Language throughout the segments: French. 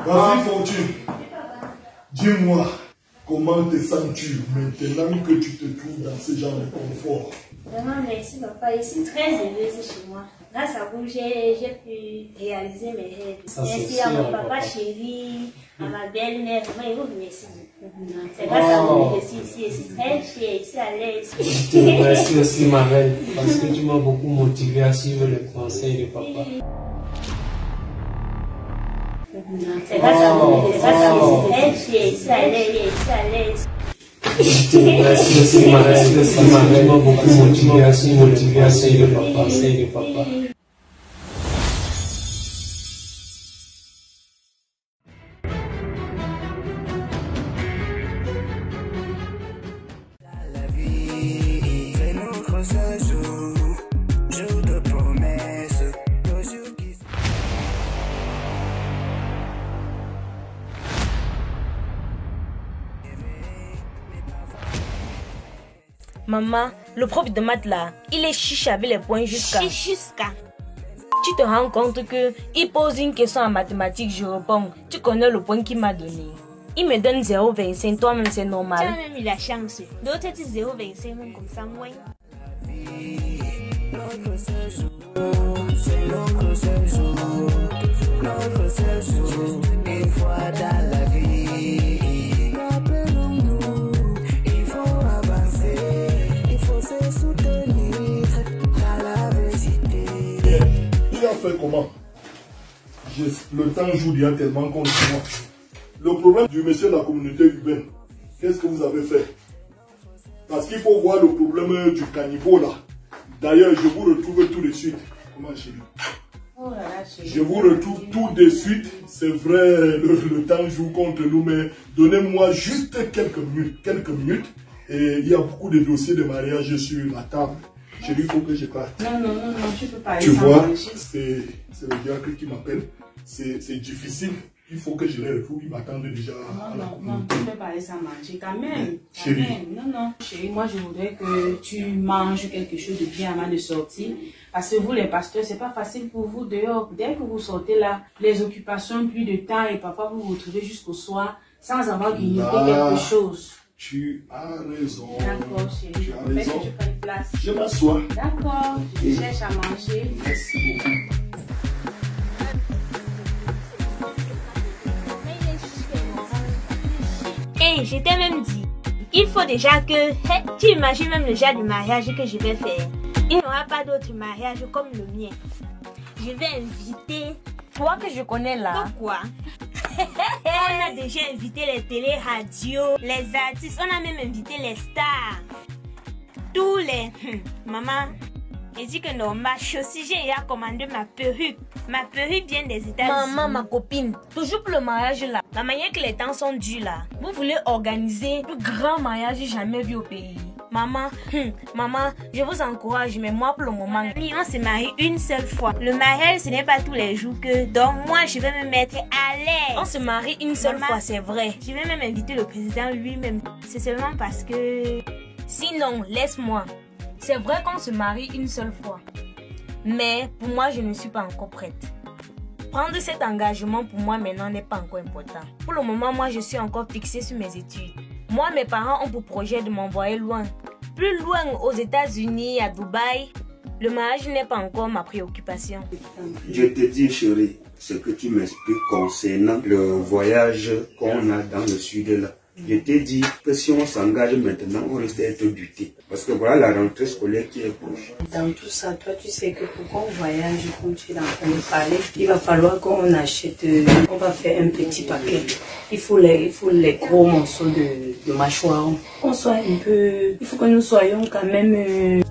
Vas-y, Fortune. Dis-moi, comment te sens-tu maintenant que tu te trouves dans ce genre de confort? Vraiment, merci papa. Je suis très heureuse chez moi. Grâce à vous, j'ai pu réaliser mes rêves. Merci à mon papa chéri, à ma belle-mère. Vraiment, je vous remercie. C'est grâce à vous que je suis ici. Je suis très fière, je suis à l'aise. Je te remercie aussi, ma reine, parce que tu m'as beaucoup motivé à suivre les conseils de papa. C'est grâce à vous que je suis très fière, je suis à l'aise. Je te remercie aussi, ma reine, tu m'as beaucoup motivé à suivre les conseils de papa. Maman, le prof de maths là, il est chiche avec les points jusqu'à. Tu te rends compte que il pose une question en mathématiques, je réponds. Tu connais le point qu'il m'a donné. Il me donne 0,25, toi-même c'est normal. Tu as même eu la chance. D'autres disent 0,25, même comme ça, moi. Une fois dans la vie, rappelons-nous, il faut avancer, il faut se soutenir dans l'adversité. Il a fait comment? Le temps joue déjà tellement contre moi. Le problème du monsieur de la communauté urbaine, qu'est-ce que vous avez fait? Parce qu'il faut voir le problème du caniveau là. D'ailleurs, je vous retrouve tout de suite. Comment chérie? Oh là là, chérie. Je vous retrouve tout de suite. C'est vrai, le temps joue contre nous, mais donnez-moi juste quelques minutes. Et il y a beaucoup de dossiers de mariage sur la table. Chérie, il faut que je parte. Non, tu peux pas. Tu vois, c'est le diacre qui m'appelle. C'est difficile. Il faut que je les retrouve. Ils m'attendent déjà. Non, tu peux pas aller sans manger quand même. Chérie. Non, chérie, moi je voudrais que tu manges quelque chose de bien avant de sortir. Parce que vous, les pasteurs, c'est pas facile pour vous dehors. Dès que vous sortez là, les occupations, plus de temps et parfois vous vous retrouvez jusqu'au soir sans avoir grignoté quelque chose. Tu as raison. D'accord, chérie. Tu as raison. Que tu prennes place. Je m'assois. D'accord, je cherche à manger. Merci beaucoup. Et je t'ai même dit, il faut déjà que, tu imagines même le genre du mariage que je vais faire. Il n'y aura pas d'autre mariage comme le mien. Je vais inviter. Toi que je connais là. Pourquoi? On a déjà invité les télé-radios, les artistes, on a même invité les stars. Tous les... Maman, j'ai dit que non, ma chaussée, j'ai déjà commandé ma perruque. Ma perruque vient des États-Unis. Maman, ma copine, toujours pour le mariage là. La manière que les temps sont durs là. Vous voulez organiser le plus grand mariage jamais vu au pays. Maman, maman, je vous encourage, mais moi pour le moment... On se marie une seule fois. Le mariage, ce n'est pas tous les jours que... Donc moi, je vais me mettre à l'aise. On se marie une seule fois, c'est vrai. Je vais même inviter le président lui-même. C'est seulement parce que... Sinon, laisse-moi. C'est vrai qu'on se marie une seule fois. Mais pour moi, je ne suis pas encore prête. Prendre cet engagement pour moi maintenant n'est pas encore important. Pour le moment, moi, je suis encore fixée sur mes études. Moi, mes parents ont pour projet de m'envoyer loin. Plus loin, aux États-Unis, à Dubaï. Le mariage n'est pas encore ma préoccupation. Je te dis, chérie, ce que tu m'expliques concernant le voyage qu'on a dans le sud là. Je t'ai dit que si on s'engage maintenant, on risque d'être buté. Parce que voilà la rentrée scolaire qui est proche. Dans tout ça, toi, tu sais que pour qu'on voyage, comme tu es en train de parler, il va falloir qu'on achète, on va faire un petit paquet. Il faut les gros morceaux de mâchoire. On soit un peu, il faut que nous soyons quand même...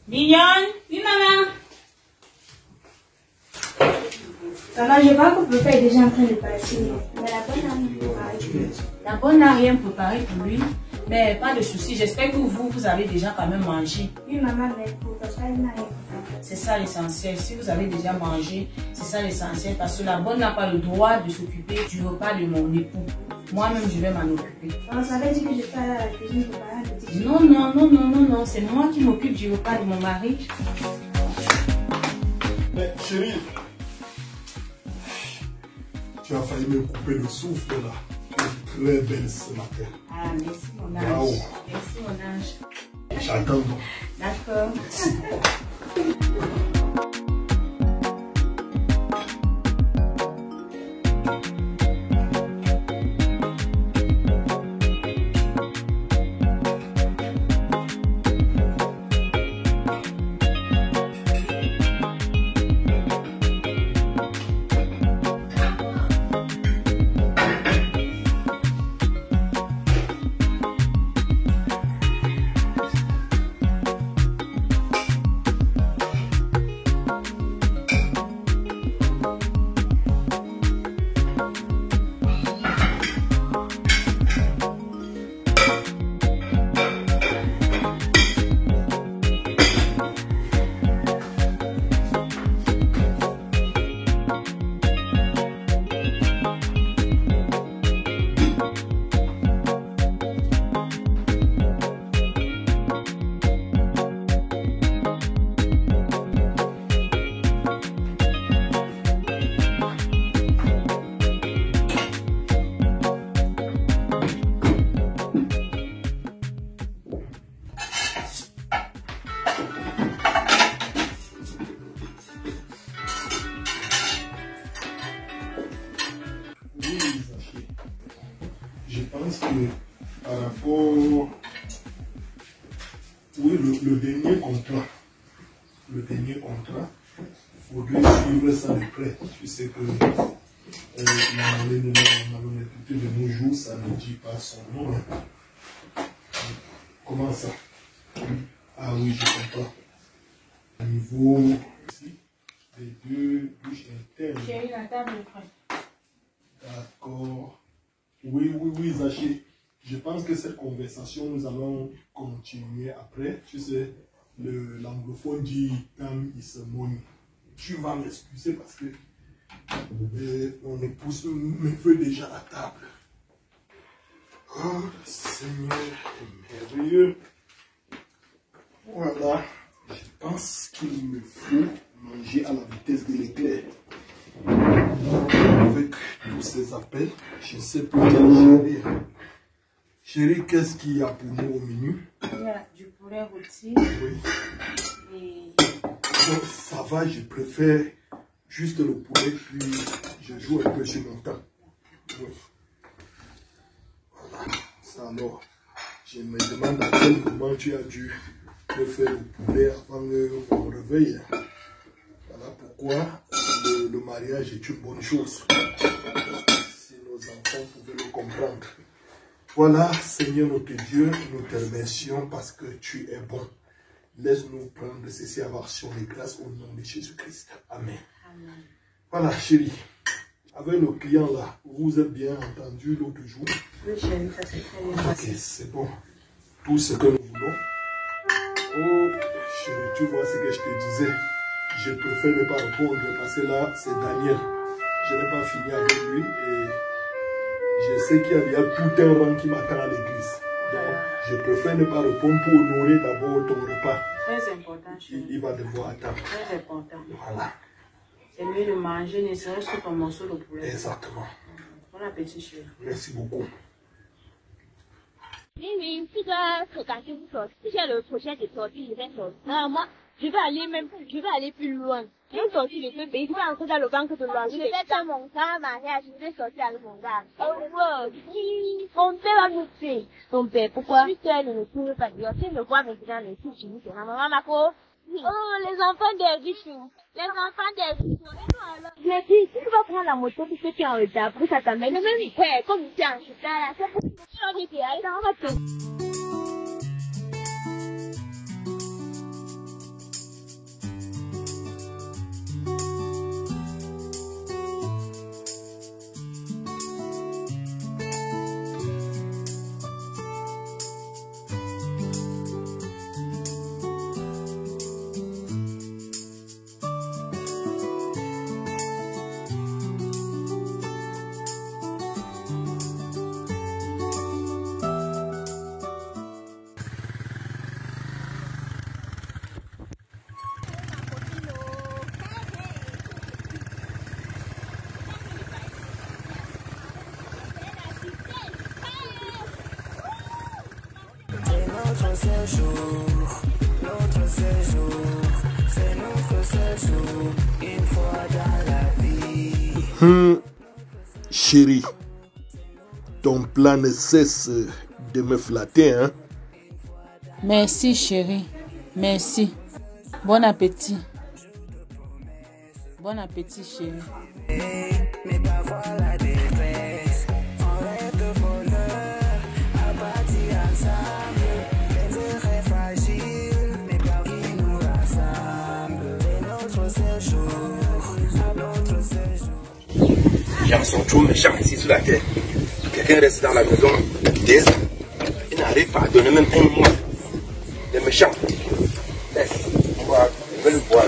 Mignonne, oui maman. Maman, je vois que le papa est déjà en train de partir. Mais la bonne n'a rien préparé. La bonne n'a rien préparé pour lui, mais pas de souci. J'espère que vous avez déjà quand même mangé. Oui maman, mais pour papa, il n'a rien préparé. C'est ça l'essentiel. Si vous avez déjà mangé, c'est ça l'essentiel. Parce que la bonne n'a pas le droit de s'occuper du repas de mon époux. Moi-même, je vais m'en occuper. On s'avait dit que je fais la cuisine préparer le petit. Non. C'est moi qui m'occupe du repas de mon mari. Mais chérie, tu as failli me couper le souffle là. Tu es très belle ce matin. Ah, merci mon ange. Wow. Merci mon ange. J'attends donc. D'accord. Merci. Je pense que par rapport le dernier contrat, il faudrait suivre ça de près. Tu sais que la malhonnêteté de nos jours, ça ne dit pas son nom. Comment ça? Ah oui, je comprends. Au niveau ici, des deux bouches internes. Chérie, la table est prête. D'accord. Oui, Zaché. Je pense que cette conversation, nous allons continuer après. Tu sais, l'anglophone dit time is money. Tu vas m'excuser parce que mon épouse me veut déjà à la table. Oh, Seigneur est merveilleux. Voilà. Je pense qu'il me faut manger à la vitesse de l'éclair. Avec tous ces appels, je ne sais plus quel gérer. Chérie, qu'est-ce qu'il y a pour nous au menu? Il y a du poulet rôti. Oui. Et... Donc, ça va, je préfère juste le poulet, puis je joue un peu sur mon temps. Oui. Voilà. Ça alors, je me demande à quel moment tu as dû me faire le poulet avant mon réveil. Voilà pourquoi le mariage est une bonne chose. Si nos enfants pouvaient le comprendre. Voilà, Seigneur notre Dieu, nous te remercions parce que tu es bon. Laisse-nous prendre ceci avoir sur les grâces au nom de Jésus-Christ. Amen. Amen. Voilà, chérie. Avec le client là, vous êtes bien entendu l'autre jour. Oui, chérie, ça c'est très bien Ok, passé. c'est bon. Tout ce que nous voulons. Oh, chérie, tu vois ce que je te disais. Je préfère ne pas répondre parce que là, c'est Daniel. Je n'ai pas fini avec lui et je sais qu'il y a tout un rang qui m'attend à l'église. Donc, je préfère ne pas répondre pour honorer d'abord ton repas. Très important, chérie. Il va devoir attendre. Très important. Voilà. C'est mieux de manger, ne serait-ce que ton morceau de poulet. Exactement. Bon appétit, chérie. Merci beaucoup. Oui, tu dois regarder une sortie. Si j'ai le projet de sortie, je vais sortir. Ah, moi, je vais aller plus loin. Je vais sortir de ce pays, je vais entrer dans le banque de loisirs. Je vais faire mon grand mariage, je vais sortir avec mon gars. Oh, mon père va nous tuer. Ton père, pourquoi? Puisque elle ne trouve pas Dieu. Si me voit maintenant, les filles finissent. Maman, Mako. Oh, les enfants des riches. Les enfants des riches. Je dis, si tu vas prendre la moto, puisque tu es en retard, pour ça t'amène. Mais même, ouais, comme tu es en retard, là, c'est pour que tu allez dans la moto. notre séjour, c'est notre séjour, une fois dans la vie. Chérie, ton plan ne cesse de me flatter, hein? Merci chérie, merci. Bon appétit. Bon appétit chérie. Mais parfois la détresse, on rêve de bonheur, abattus ensemble, les heures est fragile, mais parfois qui nous rassemble, c'est notre séjour, notre séjour. Les gens sont trop méchants ici sur la terre. Quelqu'un reste dans la maison des ans. Il n'arrive pas à donner même un mois. Les méchants. Laisse, on va le voir.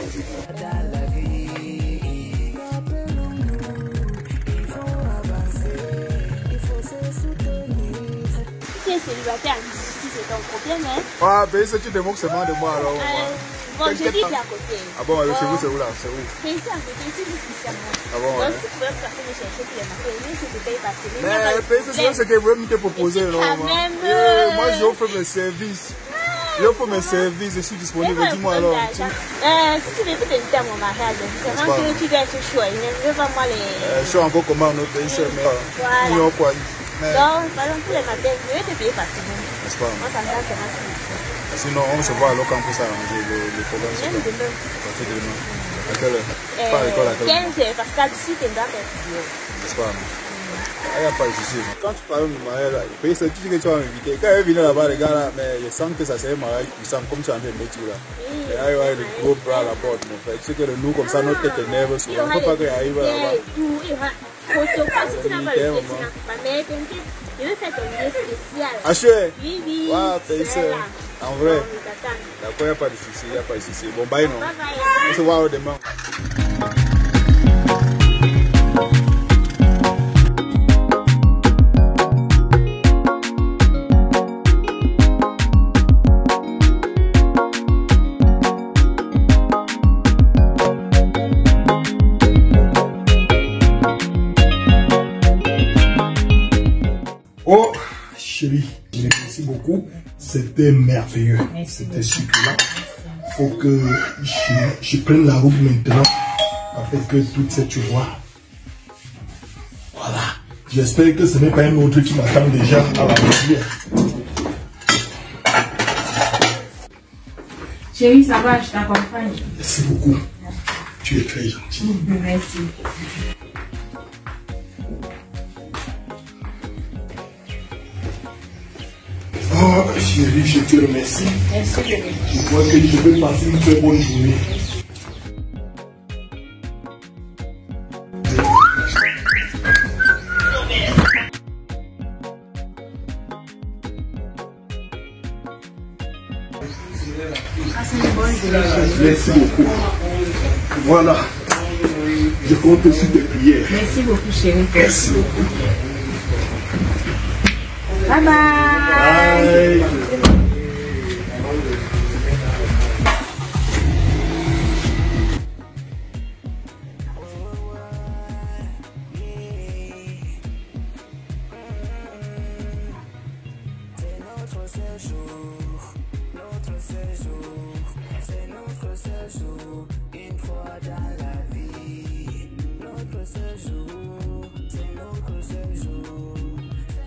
Tu es célibataire, si c'est ton problème, hein? Ah, ben si tu te moques seulement de moi alors. Bon, je dis c'est à côté. Ah bon, chez vous c'est où là? C'est où? C'est ici à côté, ici juste à moi. Ah bon, donc tu peux passer me chercher tous les matins, même si tu payes passer. Mais c'est ce que vous me proposez là. Moi j'offre mes services. J'offre mes services, je suis disponible, dis-moi alors. Si tu veux t'inviter à mon mariage, c'est vraiment que tu dois être choix. Je ne veux pas moi les... Je suis encore comment dans notre pays, mais... Voilà. Donc, par exemple, tous les matins, je vais te payer facilement. N'est-ce pas? On s'entend, c'est ma. Sinon, on se voit alors quand on peut s'arranger le programme. Même demain. À partir de demain. À quelle heure? Pas à l'école, à quelle heure? 15 heures, parce qu'à 6, tu dois être. N'est-ce pas? Il n'y a pas de souci. Quand tu parles de mariage, tu sais que tu vas m'inviter. Quand elle vient là-bas, les gars, là, mais je sens que ça serait un mariage puissant, comme tu as dit, le là. Et là, il va y avoir des gros bras à la porte, mon frère. Tu sais que nous, comme ça, notre tête est nerveuse. On ne peut pas qu'il arrive là-bas. Si tu n'as pas le président, mais t'inquiète, je vais faire ton billet spécial. Ah, chouette? Oui, oui. Ouais, pays en vrai. D'accord, il n'y a pas de souci, il n'y a pas de souci. Bon, bye, non? On se voit demain. Oh, chérie, merci beaucoup. C'était merveilleux. C'était succulent. Il faut que je prenne la route maintenant. Avec toute cette joie. Voilà. J'espère que ce n'est pas un autre qui m'attend déjà à la rivière. Chérie, ça va, je t'accompagne. Merci beaucoup. Tu es très gentil. Merci. Oh, chérie, je te remercie. Merci, chérie. Je crois que je vais passer une très bonne journée. Merci beaucoup. Voilà. Je compte sur tes prières. Merci beaucoup, chérie. Merci beaucoup. Bye bye. Bye. C'est notre séjour, une fois dans la vie. Notre séjour, c'est notre séjour.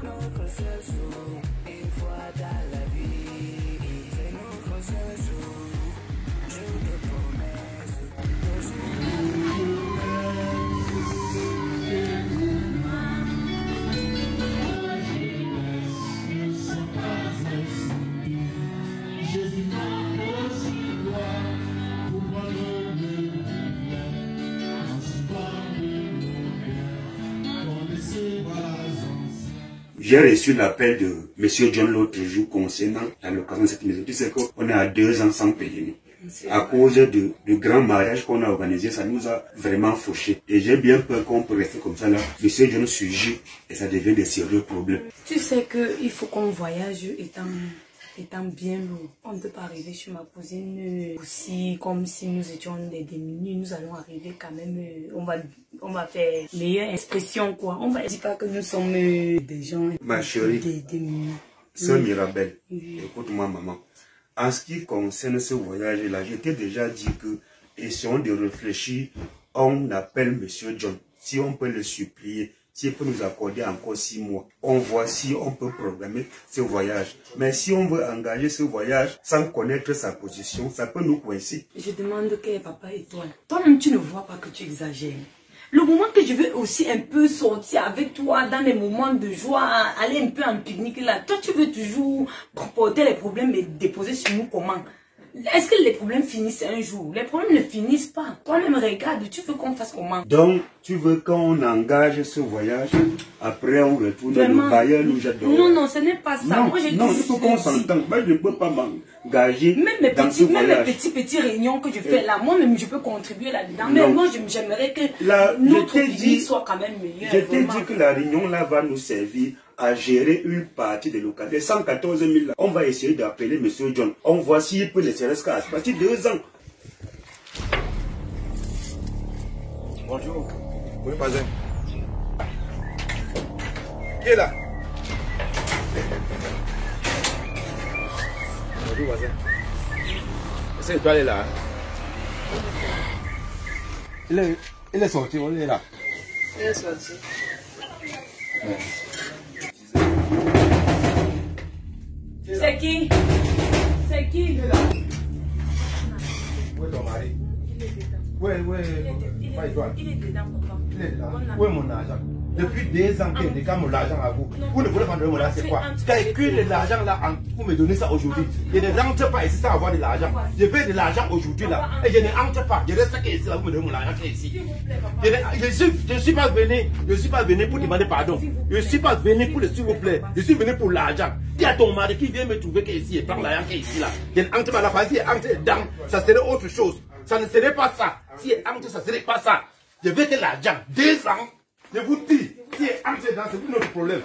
Notre séjour, une fois dans la vie. C'est notre séjour, jour de promesses. J'ai reçu l'appel de M. John l'autre jour concernant la location de cette maison. Tu sais qu'on est à 2 ans sans payer. À cause du grand mariage qu'on a organisé, ça nous a vraiment fauché. Et j'ai bien peur qu'on peut rester comme ça là. M. John surgit et ça devient des sérieux problèmes. Tu sais qu'il faut qu'on voyage étant bien lourd. On ne peut pas arriver chez ma cousine aussi comme si nous étions des démunis. Nous allons arriver quand même, on va faire meilleure expression quoi. On va dire pas que nous sommes des gens Ma chérie, des démunis. Sœur Mirabel, écoute-moi maman. En ce qui concerne ce voyage-là, je t'ai déjà dit que, essayons de réfléchir, on appelle Monsieur John, si on peut le supplier, s'il peut nous accorder encore 6 mois, on voit si on peut programmer ce voyage. Mais si on veut engager ce voyage sans connaître sa position, ça peut nous coincer. Je demande que papa et toi, toi-même tu ne vois pas que tu exagères. Le moment que je veux aussi un peu sortir avec toi dans les moments de joie, aller un peu en pique-nique là, toi tu veux toujours porter les problèmes et déposer sur nous comment? Est-ce que les problèmes finissent un jour? Les problèmes ne finissent pas. Toi-même regarde, tu veux qu'on fasse comment? Donc, tu veux qu'on engage ce voyage, après on retourne dans le bailleur où j'adore. Non, non, ce n'est pas ça. Non, moi, non, il faut qu'on s'entende. Moi, je ne peux pas m'engager dans ce voyage. Même les petites réunions que je fais là, moi-même, je peux contribuer là-dedans. Mais moi, j'aimerais que notre vie soit quand même meilleure. Je t'ai dit que la réunion là va nous servir à gérer une partie des localités. 114 000 là. On va essayer d'appeler M. John. On voit s'il peut laisser rester à partir de 2 ans. Bonjour. Oui, voisin. Qui est là? Bonjour, voisin. Est-ce que toi, elle est là? Il est sorti, il est là. Il est sorti. Ouais. C'est qui? C'est qui? Il est là. Où est ton mari? Il est dedans. Oui, Il est dedans, papa. Il est là. Où est mon argent? Depuis 2 ans que j'ai mon argent à vous. Vous ne voulez pas donner mon argent, c'est quoi? Calcule l'argent là pour me donner ça aujourd'hui. Je ne rentre pas ici sans avoir de l'argent. Je fais de l'argent aujourd'hui là. Et je ne rentre pas. Je reste ici là, vous me donnez mon argent ici. Je ne suis pas venu pour demander pardon. Je ne suis pas venu pour le s'il vous plaît. Je suis venu pour l'argent. Il y a ton mari qui vient me trouver ici et prendre l'argent ici là. Je ne rentre pas là, si je rentre dedans, ça serait autre chose. Ça ne serait pas ça. Si je rentre, ça ne serait pas ça. Je veux que l'argent, 2 ans. Je vous dis, si entrez dans c'est notre problème.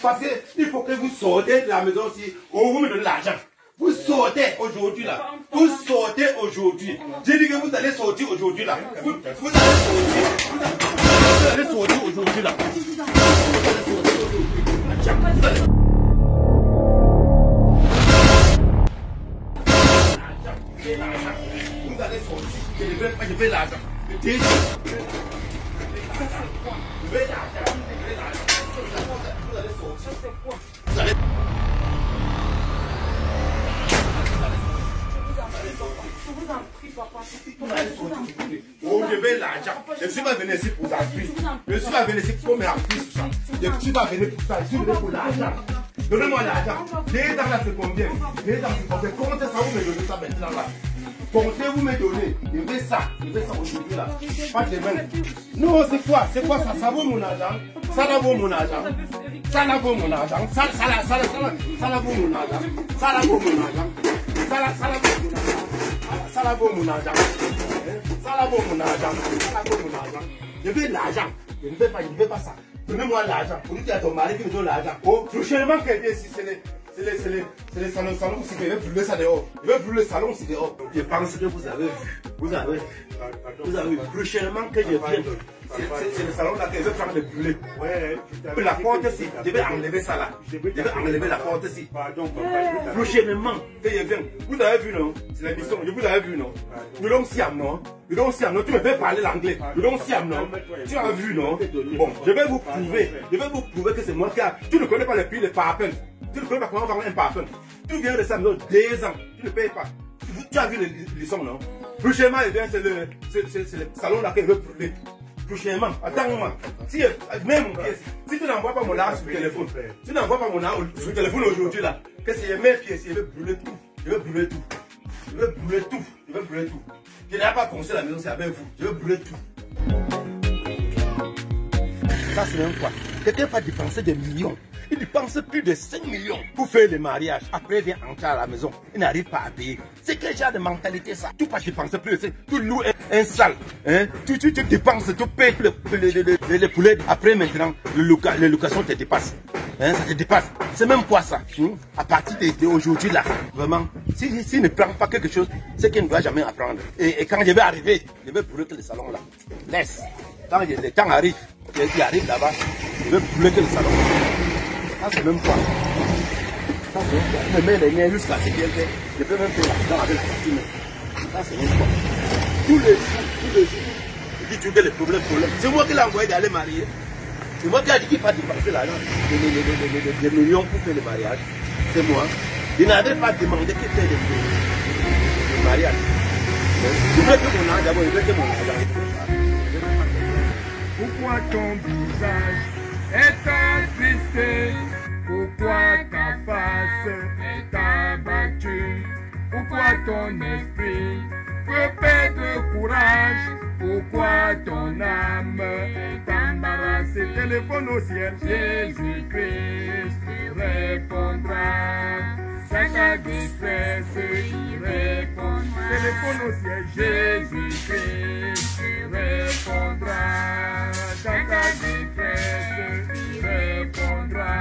Parce qu'il faut que vous sortez de la maison si vous me donnez l'argent. Vous sortez aujourd'hui là. Vous sortez aujourd'hui. J'ai dit que vous allez sortir aujourd'hui là. Vous allez sortir aujourd'hui là. Vous allez sortir. Je vais l'argent. Je veux l'argent. Je ne suis pas venu ici pour t'appuyer. Je ne suis pas venu ici pour m'appuyer sur ça. Je ne suis pas venu pour ça. Je suis venu pour l'argent. Donnez-moi l'argent. 2 ans là, c'est combien? 2 ans, c'est combien? Comment ça vous me donnez ça maintenant là? Comptez vous me donner. Je veux ça aujourd'hui là. Pas demain. Non, c'est quoi? C'est quoi ça? Ça vaut mon argent. Ça là vaut mon argent. Ça là vaut mon argent. Ça là vaut mon argent. Ça là vaut mon argent. Ça là vaut mon argent. Ça là vaut mon argent. Ça là vaut mon argent. Ça là vaut mon argent. Je veux l'argent. Je ne veux pas ça. Donnez-moi l'argent. Pour dire à ton mari qu'il me donne l'argent. Oh, prochainement quelqu'un ici, c'est les salons aussi, je vais brûler ça dehors. Je vais brûler le salon aussi dehors. Je pense que vous avez vu. Prochainement que je viens, c'est le salon là que je vais prendre le brûler. La porte ici, je vais enlever ça là. Je vais enlever la porte ici. Prochainement que je viens. Vous avez vu non? C'est la mission, je vous avais vu non? You don't Siam non? You don't Siam non? Tu me fais parler l'anglais. You don't Siam non? Tu as vu non? Bon, je vais vous prouver que c'est moi qui a. Tu ne connais pas le prix de parfum. Tu ne connais pas comment vendre un parfum. Tu viens de ça, non, 2 ans. Tu ne payes pas. Tu as vu les sons, non? Prochainement, c'est le salon là que je veux brûler. Prochainement, attends-moi. Si tu n'envoies pas mon argent sur le téléphone, tu n'envoies pas mon argent sur le téléphone aujourd'hui là, que c'est mes pièces, je vais brûler tout. Je vais brûler tout. Je n'ai pas construit la maison, c'est avec vous. Je vais brûler tout. Ça, c'est même quoi? Quelqu'un va dépenser des millions. Il dépense plus de 5 millions pour faire le mariage. Après, il vient entrer à la maison. Il n'arrive pas à payer. C'est quel genre de mentalité ça? Tu ne dépenses plus de 5. Tu loues un salle. Hein? Tu dépenses, tu payes les poulets. Après, maintenant, les locations te dépassent. Hein? Ça te dépasse. C'est même quoi ça? À partir d'aujourd'hui là, vraiment, s'il ne prend pas quelque chose, c'est qu'il ne doit jamais apprendre. Et quand je vais arriver, je vais brûler le salon là. Laisse. Quand le temps arrive, il arrive là-bas, je vais brûler le salon. Ah, c'est même pas. Je mets les miens jusqu'à ce bien fait. Je peux même faire l'argent avec la fortune. Ça, c'est mon sport. Tous les jours. Il dit tu veux les problèmes. C'est moi qui l'ai envoyé d'aller marier. C'est moi qui a dit qu'il ne va pas dépenser l'argent. Des millions pour faire le mariage. C'est moi. Il n'avait pas demandé qu'il fait le mariage. Je veux que mon argent d'abord, je veux que mon argent. Pourquoi ton visage est attristé? Pourquoi ta face est abattue? Pourquoi ton esprit peut perdre courage? Pourquoi ton âme est embarrassée? Téléphone au ciel, Jésus-Christ répondra. Dans ta détresse, il répondra. Téléphone au ciel, Jésus-Christ répondra. Dans ta détresse, il répondra.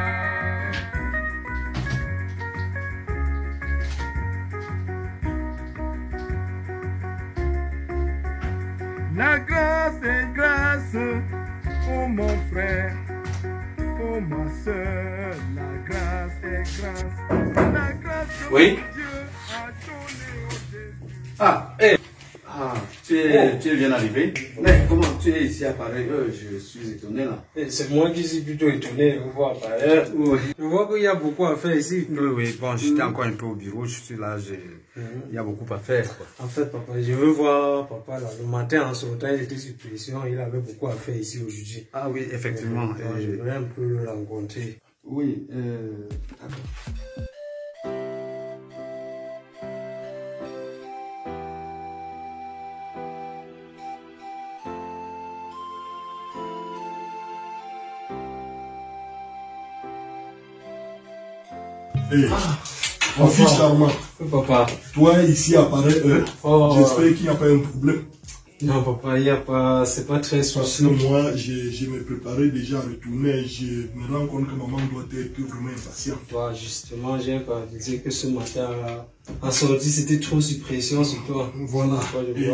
La grâce est grâce, oh mon frère, oh ma soeur, la grâce est grâce, la grâce de Oui. Dieu a donné au Jésus. Ah, hey. Ah, tu es bien arrivé. Mais comment tu es ici à Paris? Je suis étonné là. C'est moi qui suis plutôt étonné de vous voir Paris. Oui. Je vois qu'il y a beaucoup à faire ici. Oui, bon, j'étais encore un peu au bureau, je suis là, il y a beaucoup à faire. Quoi. En fait, papa, je veux voir papa là. Le matin en sortant, il était sur pression, il avait beaucoup à faire ici aujourd'hui. Ah oui, effectivement. Je voudrais un peu le rencontrer. Oui, Hey, mon fils charmant, papa. Toi ici à Paris, j'espère qu'il n'y a pas un problème. Non papa, il n'y a pas, c'est pas très souci. Parce que moi, je me préparais déjà à retourner, je me rends compte que maman doit être vraiment impatiente. Toi, justement, j'ai pas dit que ce matin, en sortie, c'était trop sur pression sur toi. Voilà. Et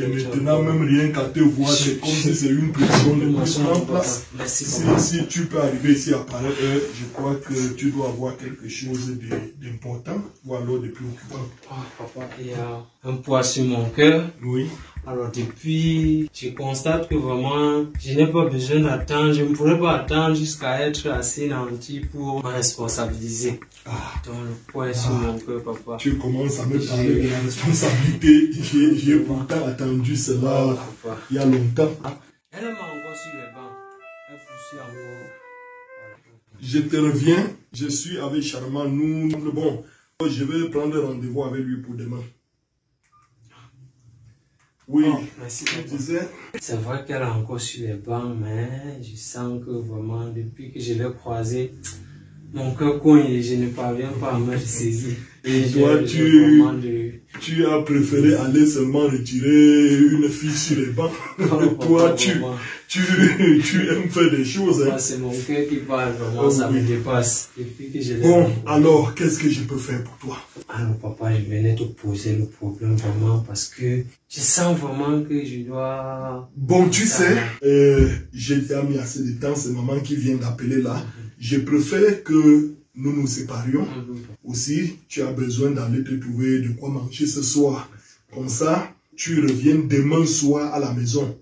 maintenant, même rien qu'à te voir, c'est comme si c'est une pression de plus en place. Merci, si tu peux arriver ici à Paris, je crois que tu dois avoir quelque chose d'important ou alors de préoccupant. Ah, papa, il y a un poids sur mon cœur. Oui. Alors depuis, je constate que vraiment, je n'ai pas besoin d'attendre, je ne pourrais pas attendre jusqu'à être assez nanti pour me responsabiliser. Donc le poids est sur mon cœur, papa. Tu commences à me parler de la responsabilité. J'ai pourtant attendu cela il y a longtemps. Elle m'a encore sur les bancs. Elle poursuit encore. Je te reviens, je suis avec Charmant, bon, je vais prendre rendez-vous avec lui pour demain. Oui, merci. Tu disais? C'est vrai qu'elle est encore sur les bancs, mais je sens que vraiment, depuis que je l'ai croisée, mon cœur cogne et je ne parviens pas à me saisir. Et toi, tu as préféré aller seulement retirer une fille sur les bancs. Toi, tu aimes faire des choses. Hein. C'est mon cœur qui parle, vraiment, ça me dépasse. Depuis que je l'ai alors, qu'est-ce que je peux faire pour toi? Alors, papa, je venais te poser le problème vraiment parce que je sens vraiment que je dois... Bon, tu sais, j'ai déjà mis assez de temps, c'est maman qui vient d'appeler là. Je préfère que nous nous séparions. Aussi, tu as besoin d'aller te trouver de quoi manger ce soir. Comme ça, tu reviens demain soir à la maison.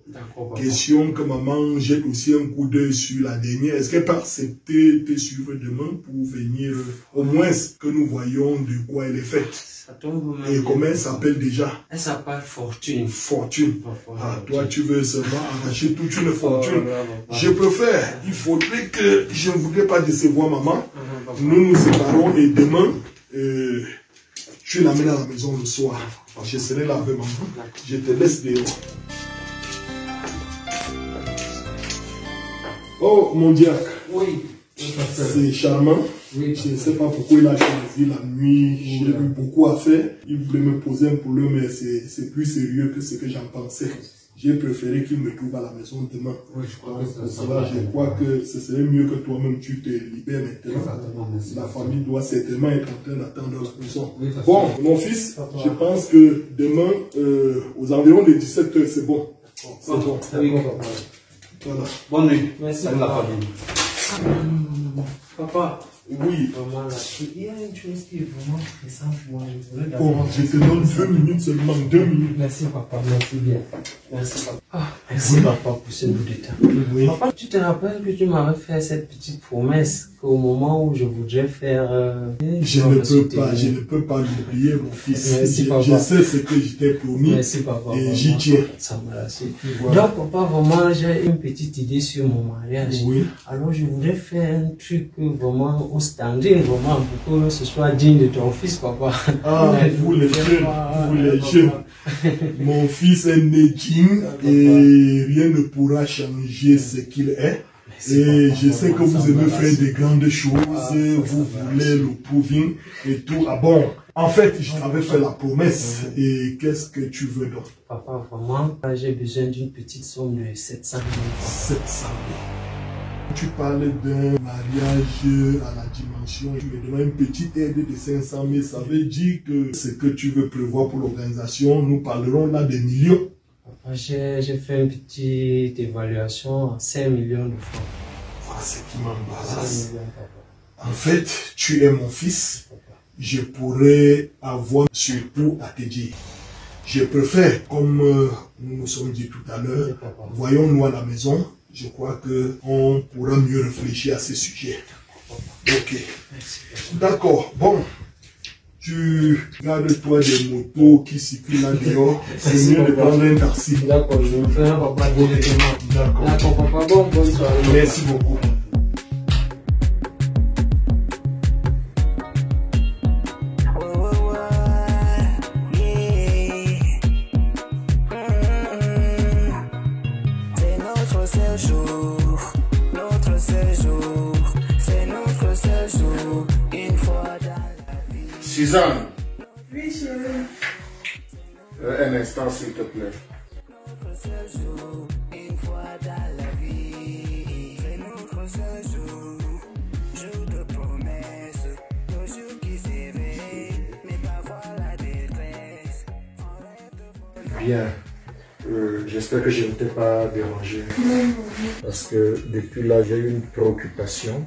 Question que maman jette aussi un coup d'œil sur la dernière. Est-ce qu'elle peut accepter de te suivre demain pour venir au moins que nous voyons de quoi elle est faite? Et comment elle s'appelle déjà? Elle s'appelle Fortune. Fortune. Toi, tu veux seulement arracher toute une fortune. Je préfère. Il faudrait que je ne voudrais pas décevoir maman. Nous nous séparons et demain, tu l'amènes à la maison le soir. Je serai là avec maman. Je te laisse dehors. Oh, mon diacre. Oui. C'est charmant. Oui. Je ne sais pas pourquoi il a choisi la nuit. J'ai eu beaucoup à faire. Il voulait me poser un problème, mais c'est plus sérieux que ce que j'en pensais. J'ai préféré qu'il me trouve à la maison demain. Oui, je crois que cela, je crois que ce serait mieux que toi-même tu te libères maintenant. La famille doit certainement être en train d'attendre à la maison. Bon, mon fils, je pense que demain, aux environs de 17 h, c'est bon. C'est bon. Voilà. Bonne nuit. Merci. Salut la famille. Papa, Oui. Vraiment, là, il y a une chose qui est vraiment stressante pour moi. Je te donne 2 minutes seulement, 2 minutes. Merci papa, merci bien. Merci papa. Ah, merci papa pour ce bout de temps. Oui. Papa, tu te rappelles que tu m'avais fait cette petite promesse qu'au moment où je voudrais faire... je ne peux pas l'oublier, mon fils. Merci, papa. Je sais ce que je t'ai promis. Merci papa. Et j'y tiens. Ça m'a lassé. Voilà. Donc papa, vraiment, j'ai une petite idée sur mon mariage. Oui. Alors je voudrais faire un truc vraiment au standing, vraiment, pour que ce soit digne de ton fils, papa. Ah, vous les jeunes, mon fils est né digne et rien ne pourra changer ce qu'il est. Et je sais que vous aimez faire des grandes choses, vous voulez le proving et tout. Ah bon, en fait, je t'avais fait la promesse. Et qu'est-ce que tu veux donc? Papa, vraiment, j'ai besoin d'une petite somme de 700 000 francs. 700 000. Tu parles d'un mariage à la dimension, tu me demandes une petite aide de 500 000, ça veut dire que ce que tu veux prévoir pour l'organisation, nous parlerons là des millions. J'ai fait une petite évaluation à 5 millions de francs. Voilà ce qui m'embarrasse. En fait, tu es mon fils, je pourrais avoir surtout à te dire. Je préfère, comme nous nous sommes dit tout à l'heure, voyons-nous à la maison. Je crois qu'on pourra mieux réfléchir à ce sujet. Ok. D'accord. Bon. Tu gardes-toi des motos qui circulent là dehors. C'est mieux de prendre un taxi. D'accord, je vais faire un papa directement. D'accord. D'accord, papa. Bon, bonne soirée. Merci beaucoup. Suzanne. Oui, chérie. Un instant, s'il te plaît. Bien. J'espère que je ne t'ai pas dérangé. Parce que depuis là, j'ai eu une préoccupation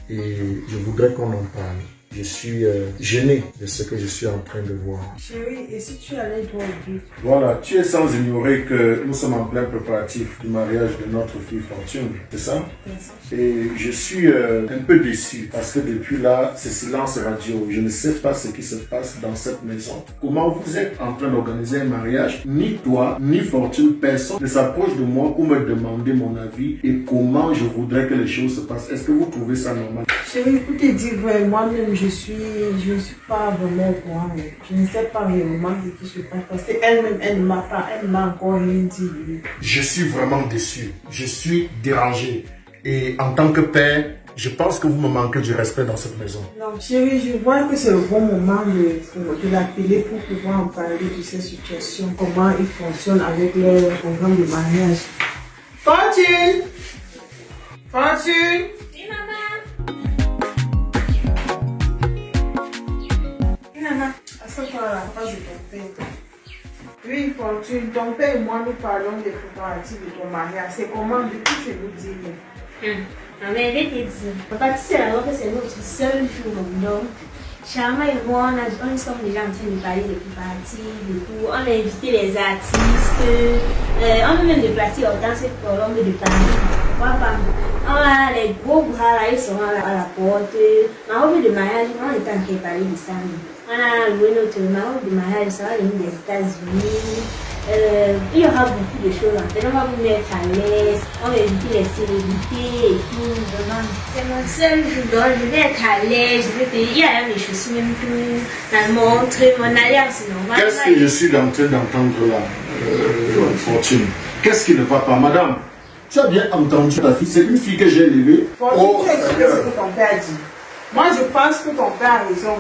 et je voudrais qu'on en parle. Je suis gêné de ce que je suis en train de voir. Chérie, et si tu allais droit au but? Voilà, tu es sans ignorer que nous sommes en plein préparatif du mariage de notre fille Fortune, c'est ça? Et je suis un peu déçu parce que depuis là, c'est silence radio. Je ne sais pas ce qui se passe dans cette maison. Comment vous êtes en train d'organiser un mariage? Ni toi, ni Fortune, personne ne s'approche de moi pour me demander mon avis et comment je voudrais que les choses se passent. Est-ce que vous trouvez ça normal? Chérie, pour te dire vrai, moi-même, je ne suis pas vraiment au courant. Je ne sais pas réellement ce qui se passe parce qu'elle-même, elle ne m'a encore rien dit. Je suis vraiment déçu. Je suis dérangé. Et en tant que père, je pense que vous me manquez du respect dans cette maison. Non, chérie, je vois que c'est le bon moment de l'appeler pour pouvoir en parler de ces situations, comment ils fonctionnent avec leur programme de mariage. Fortune! Fortune! Oui, maman. Maman, à ce point-là, pas de ton père. Oui, Fortune, ton père et moi, nous parlons des préparatifs de ton mariage. C'est comment depuis que nous dis. Non, mais je vais te dire, papa, tu sais alors que c'est notre seul jour. Donc, Charma et moi, on sommes déjà en train de parler des préparatifs, de tout. On a invité les artistes. On peut même déplacer dans cette colombe de Paris. Papa, on a les gros bras là, ils sont à la porte. Ma robe de mariage, on est en train de parler de ça. On a loué notre robe de mariage, ça va venir des États-Unis. Il y aura beaucoup de choses en fait. On va vous mettre à l'aise, on va éviter les célébrités et tout. Vraiment, c'est mon seul jour donc je vais être à l'aise. Je vais te dire, il y a mes chaussures même tout, ma montre, mon alliance normale. Qu'est-ce que je suis en train d'entendre là, Fortune? Qu'est-ce qui ne va pas, madame? Tu as bien entendu ta fille, c'est une fille que j'ai élevée. Fortune, qu'est-ce que ton père dit? Moi, je pense que ton père a raison.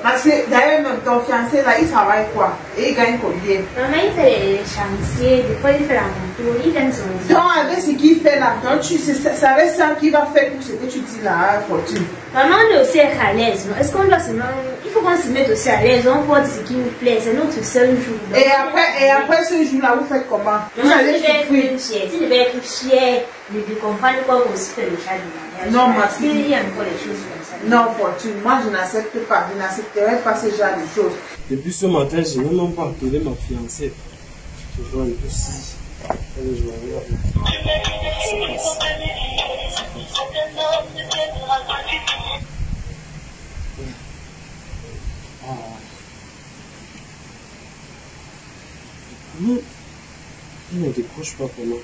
Parce que d'ailleurs, même ton fiancé là, il travaille quoi? Et il gagne combien? Maman, il fait les chantiers, des fois il fait la moto, il gagne son vie. Donc, avec ce qu'il fait là, donc ça reste ça qu'il va faire pour ce que tu dis là, Fortune. Maman, on est aussi à l'aise. Est-ce qu'on doit se mettre? Il faut qu'on se mette aussi à l'aise, on voit ce qui nous plaît, c'est notre seul jour. Donc, et après ce jour-là, vous faites comment? Vous maman, allez souffrir. Tu devais être fière de comprendre quoi vous aussi fait le chat du mariage. Non, parce qu'il y a encore des choses comme ça. Non, Fortune, moi je n'accepte pas, je n'accepterai pas ce genre de choses. Depuis ce matin, je n'ai même pas appelé ma fiancée. Je vois un peu si elle est joyeuse. Comment il ne décroche pas comment?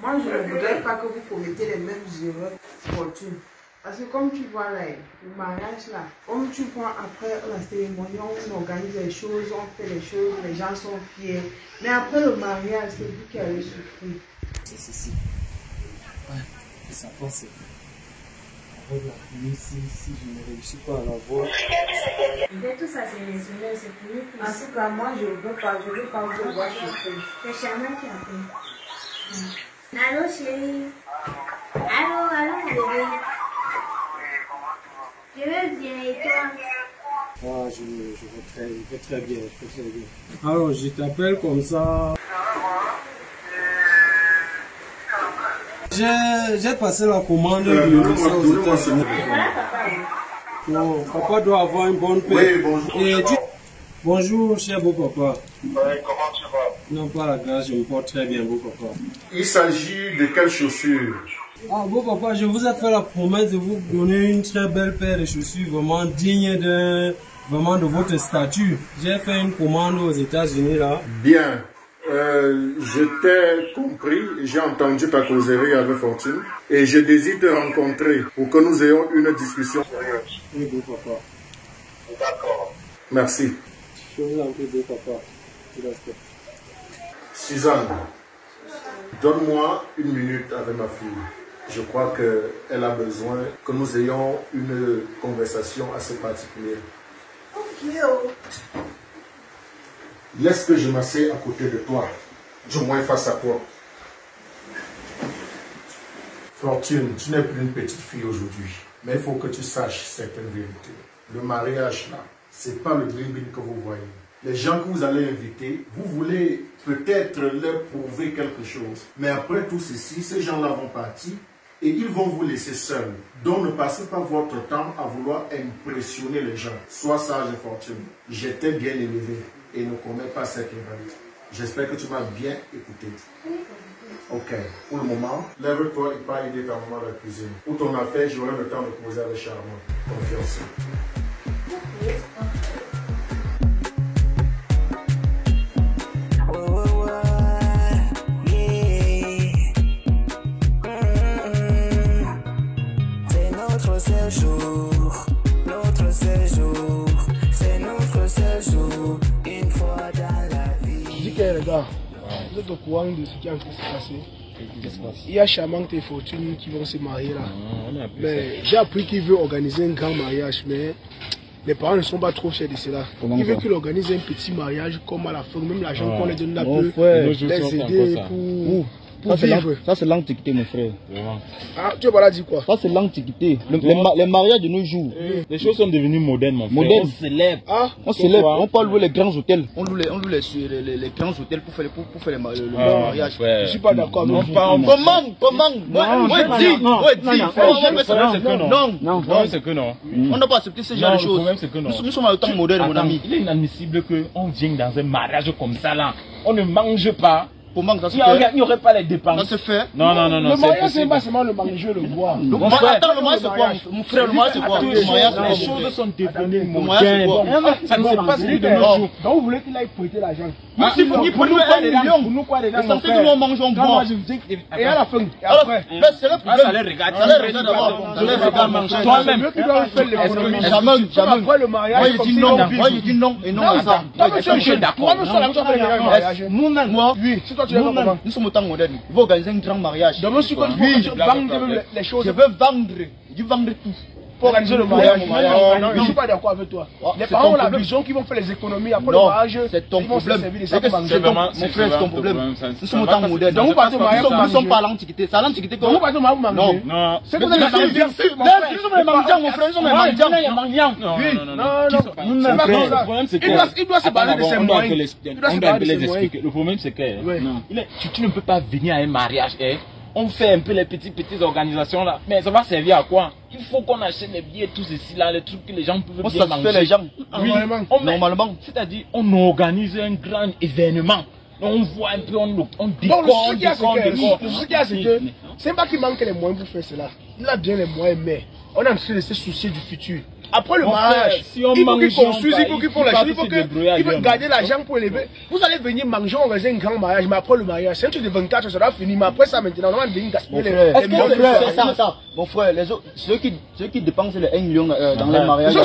Moi, je ne voudrais pas que vous commettez les mêmes erreurs, Fortune. Parce que comme tu vois là, le mariage là, comme tu vois après la cérémonie, on organise les choses, on fait les choses, les gens sont fiers. Mais après le mariage, c'est vous qui allez souffrir. C'est ceci. Ouais, ça passe. Avec la pluie, si je ne réussis pas à la voir. Mais tout ça, c'est résolu, c'est pour nous. En tout cas, moi, je ne veux pas vous voir souffrir. C'est Charmant qui appelle. Allô, chérie. Allô, mon bébé. Je vais bien et toi? Ah, je vais très bien, Alors, je t'appelle comme ça. J'ai passé la commande de ça aux États-Unis. Papa doit avoir une bonne paix. Oui, bonjour. Bonjour, cher beau papa. Comment tu vas? Non, pas la grâce, je me porte très bien, beau papa. Il s'agit de quelles chaussures? Ah, beau papa, je vous ai fait la promesse de vous donner une très belle paire de chaussures vraiment digne de votre statut. J'ai fait une commande aux États-Unis là. Bien. Je t'ai compris, j'ai entendu ta causerie avec Fortune et je désire te rencontrer pour que nous ayons une discussion sérieuse. Oui, beau papa. D'accord. Merci. Je vous en prie, beau papa. Suzanne, donne-moi une minute avec ma fille. Je crois qu'elle a besoin que nous ayons une conversation assez particulière. Ok. Laisse que je m'assieds à côté de toi, du moins face à toi. Fortune, tu n'es plus une petite fille aujourd'hui, mais il faut que tu saches certaines vérités. Le mariage là, c'est pas le bling-bling que vous voyez. Les gens que vous allez inviter, vous voulez peut-être leur prouver quelque chose. Mais après tout ceci, ces gens-là vont partir et ils vont vous laisser seuls. Donc ne passez pas votre temps à vouloir impressionner les gens. Sois sage et Fortune. J'étais bien élevé et ne commets pas cette erreur. J'espère que tu m'as bien écouté. Ok. Pour le moment, lève-toi et pas aider ta maman à la cuisine. Pour ton affaire, j'aurai le temps de causer avec Charmant. Confiance. Notre séjour, c'est notre séjour, une fois dans la vie. Je dis que les gars, vous êtes au courant de ce qui est en train de se passer. Il y a Charmant et Fortune qui vont se marier là. Mais j'ai appris qu'il veut organiser un grand mariage, mais les parents ne sont pas trop fiers de cela. Il veut qu'il organise un petit mariage comme à la fin, même l'argent qu'on les donne là peut les aider pour vivre. Ça c'est l'antiquité mon frère. Ah, tu vas là dire quoi? Ça c'est l'antiquité. Les mariages de nos jours. Les choses sont devenues modernes mon frère. Modernes. On célèbre. Ah, on célèbre. On peut louer les grands hôtels. On loue les grands hôtels pour faire le mariage. Je suis pas d'accord. Non. C'est que non. On n'a pas accepté ce genre de choses. Nous sommes à le temps moderne mon ami. Il est inadmissible qu'on vienne dans un mariage comme ça là. On ne mange pas. Comment ça se fait? Il n'y aurait pas les dépenses. Ça se fait? Non. Le mariage, c'est pas seulement le manger, le boire. Attends, le mariage, c'est quoi? Mon frère, le mariage, c'est quoi? Les choses sont devenues modernes. Ça ne se passe plus de nos jours. Donc, vous voulez qu'il aille prêter l'argent? Si vous pour nous quoi dedans? Pour nous quoi dedans? C'est censé que nous mangeons boire. Et à la fin, après, c'est le problème. Ça les regarde d'abord. Je les regarde manger. Toi-même, tu dois faire l'économie. Jamais. Après le mariage, moi, je dis non. Moi, je dis non et non à ça. Je suis d'accord. Nous-mêmes, moi, oui, si toi tu es comment? Nous sommes au temps moderne. Il faut organiser un grand mariage. Donc, si tu veux vendre les choses, je veux vendre tout. Pour organiser le mariage. Non, je ne suis pas d'accord avec toi. Les parents ont la vision qu'ils vont faire les économies après le mariage. C'est ton problème. C'est mon frère, c'est ton problème. Nous sommes au temps moderne. Donc, nous ne sommes pas à l'antiquité. C'est à l'antiquité que. Donc, vous partez au mariage, vous mangez. Non. C'est que vous allez faire. Nous sommes les mendiants, mon frère. Nous sommes les mendiants. Non. Il doit se parler de ses moyens. On doit les expliquer. Le problème, c'est que tu ne peux pas venir à un mariage on fait un peu les petites organisations là. Mais ça va servir à quoi? Il faut qu'on achète les billets, tout ceci là, les trucs que les gens peuvent bien manger. Les gens. Oui, Normalement. C'est-à-dire, on organise un grand événement. On voit un peu, on décore, bon, ce qu'il y a, c'est que c'est pas qu'il manque les moyens pour faire cela. Il a bien les moyens, mais on est en train de se soucier du futur. Après le mariage, si on il faut qu'ils mange, construisent, il faut qu'ils font la chose, il faut garder l'argent pour élever. Vous allez venir manger, on va faire un grand mariage, mais après le mariage, c'est un truc de 24 heures, ça va finir. Mais après ça, maintenant, on va venir gaspiller les millions. Mon frère, les autres, ceux qui dépensent les 1 million dans les mariages. Ils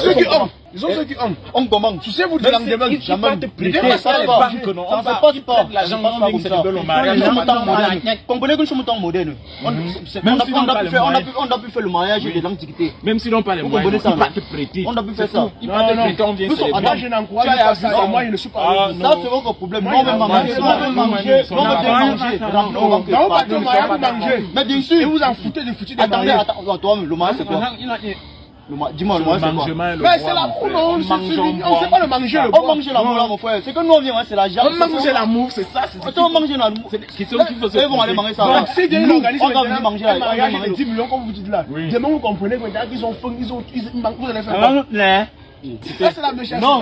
ont ceux qui ont. On commande. Tu sais, vous dites lendemain, jamais. te prêter, ça ne passe pas. L'argent pour célébrer le mariage. Comprenez que nous sommes en moderne. On a pu faire le mariage de l'antiquité. Même si l'on parle de moyens, il va te prêter. On a pu faire ça. Il va te prêter, on vient célébrer. Moi, je n'encourage pas ça. Moi, je ne suis pas. Ça, c'est votre problème. Moi, on va manger. Mais bien sûr. Et vous en foutez du futur des mariés. Attends, toi, le mariage, c'est quoi? Dis-moi, le mariage, c'est quoi? Mais c'est l'amour, non? On ne sait pas le manger, le bois. On mange l'amour, là, mon frère. C'est que nous, on vient, c'est la jarre. On mange l'amour, c'est ça. On mange l'amour. C'est ce qu'il faut se Ils vont aller manger ça. Donc, si Dieu organise on va venir manger un mariage de 10 millions, comme vous dites là, demain, vous comprenez qu'ils ont faim, vous allez faire quoi? Ça, c'est la méchanceté. Non,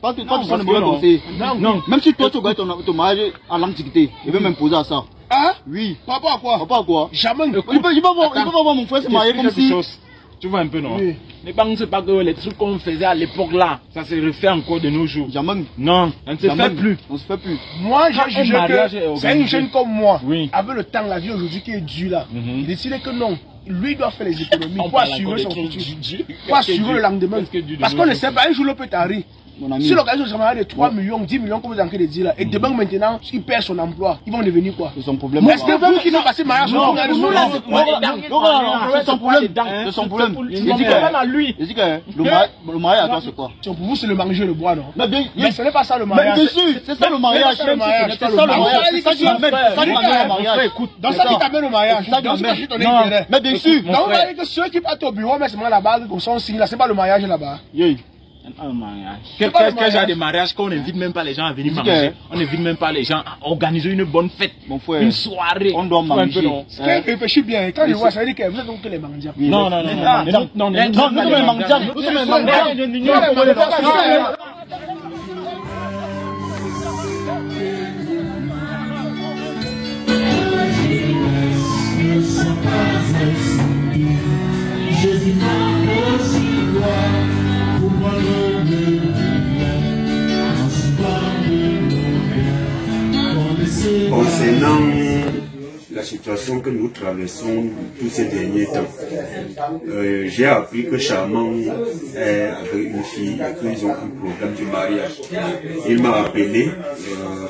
pas tout le monde me conseiller. Non, même si toi, tu gagnes ton mariage à l'antiquité, il veut m'imposer à ça. Ah? Oui. Par rapport à quoi? Par rapport à quoi? Jamais. Il peut pas voir mon frère se marier comme si. Tu vois un peu, non? Ne pensez pas que les trucs qu'on faisait à l'époque là, ça se refait encore de nos jours. Jamais. Non, on ne se fait plus. On se fait plus. Moi, j'ai jugé que c'est une jeune comme moi, oui, avec le temps, la vie aujourd'hui qui est dure là, il décidait que non. Lui doit faire les économies pour assurer son futur, pour assurer le lendemain. Parce qu'on ne sait pas, un jour le peut t'arriver. Si l'occasion de se marier de 3 millions, 10 millions, comme vous en train de dire là, et demain maintenant, il perd son emploi, ils vont devenir quoi? C'est son problème. Est-ce que vous qui n'ont pas passé mariage, non, c'est son problème. C'est son problème. Il dit que le mariage, attends, c'est quoi? Pour vous, c'est le manger, le bois, non? Mais ce n'est pas ça le mariage. Mais bien sûr, c'est ça le mariage. C'est ça le mariage. C'est ça qui amène le mariage. Dans ça qui t'amène au mariage. Dans ça qui t'amène au mariage. Mais bien sûr. Donc, on va dire que ceux qui partent au bureau, mais c'est là-bas, qu'on sont signés là, c'est pas le mariage là-bas. Un mariage. Quel genre de mariage qu'on n'invite même pas les gens à venir manger? On n'invite même pas les gens à organiser une bonne fête, mon frère. Une soirée. On doit manger. Réfléchis bien. Quand je vois ça, veut dire que vous êtes donc les mendiants. Non, nous sommes les mendiants. Nous sommes les mendiants. Concernant la situation que nous traversons tous ces derniers temps, j'ai appris que Charmant est avec une fille et qu'ils ont un programme de mariage. Il m'a appelé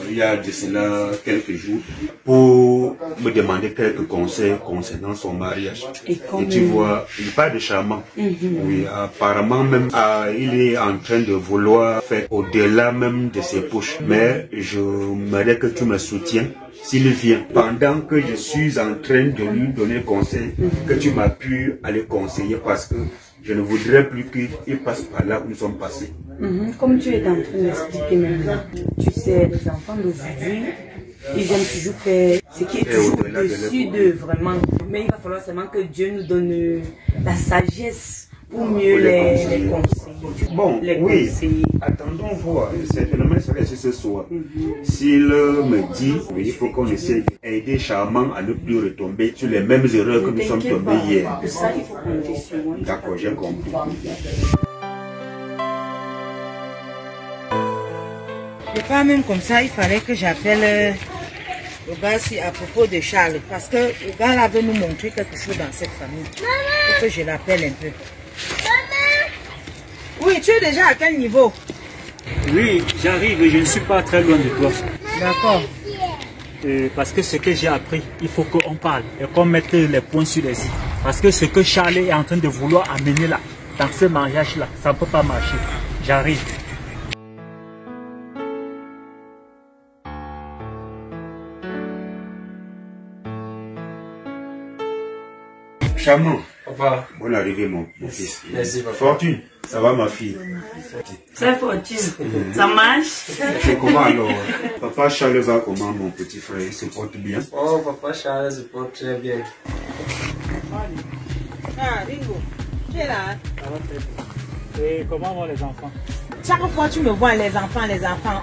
il y a de cela quelques jours pour me demander quelques conseils concernant son mariage. Et tu vois, il parle de Charmant. Oui, apparemment même, il est en train de vouloir faire au-delà même de ses poches. Mais je m'aimerais que tu me soutiens. S'il vient, pendant que je suis en train de lui donner conseil, que tu m'as pu aller conseiller parce que je ne voudrais plus qu'il passe par là où nous sommes passés. Comme tu es en train d'expliquer maintenant, tu sais, les enfants d'aujourd'hui, ils aiment toujours faire ce qui est toujours au-dessus d'eux, vraiment. Mais il va falloir seulement que Dieu nous donne la sagesse pour mieux les conseiller. Bon, oui, attendons voir. Certainement, ça va ce soir. S'il me dit, il faut qu'on essaie d'aider Charmant à ne plus retomber sur les mêmes erreurs que nous sommes tombés hier. Ça, il faut compter sur moi. D'accord, j'ai compris. Et pas même comme ça, il fallait que j'appelle le gars à propos de Charles. Parce que le gars là veut nous montrer quelque chose dans cette famille. Il faut que je l'appelle un peu. Oui, tu es déjà à quel niveau? Oui, j'arrive et je ne suis pas très loin de toi. D'accord. Parce que ce que j'ai appris, il faut qu'on parle et qu'on mette les points sur les i. Parce que ce que Charles est en train de vouloir amener là, dans ce mariage-là, ça ne peut pas marcher. J'arrive. Charmant, Papa. Bonne arrivée, mon fils. Merci, papa. Fortune, ça va, ma fille? C'est Fortune. Ça marche? C'est comment alors? Papa Charles va comment, mon petit frère? Il se porte bien? Oh, papa Charles se porte très bien. Ah, Ringo, tu es là? Et comment vont les enfants? Chaque fois tu me vois les enfants,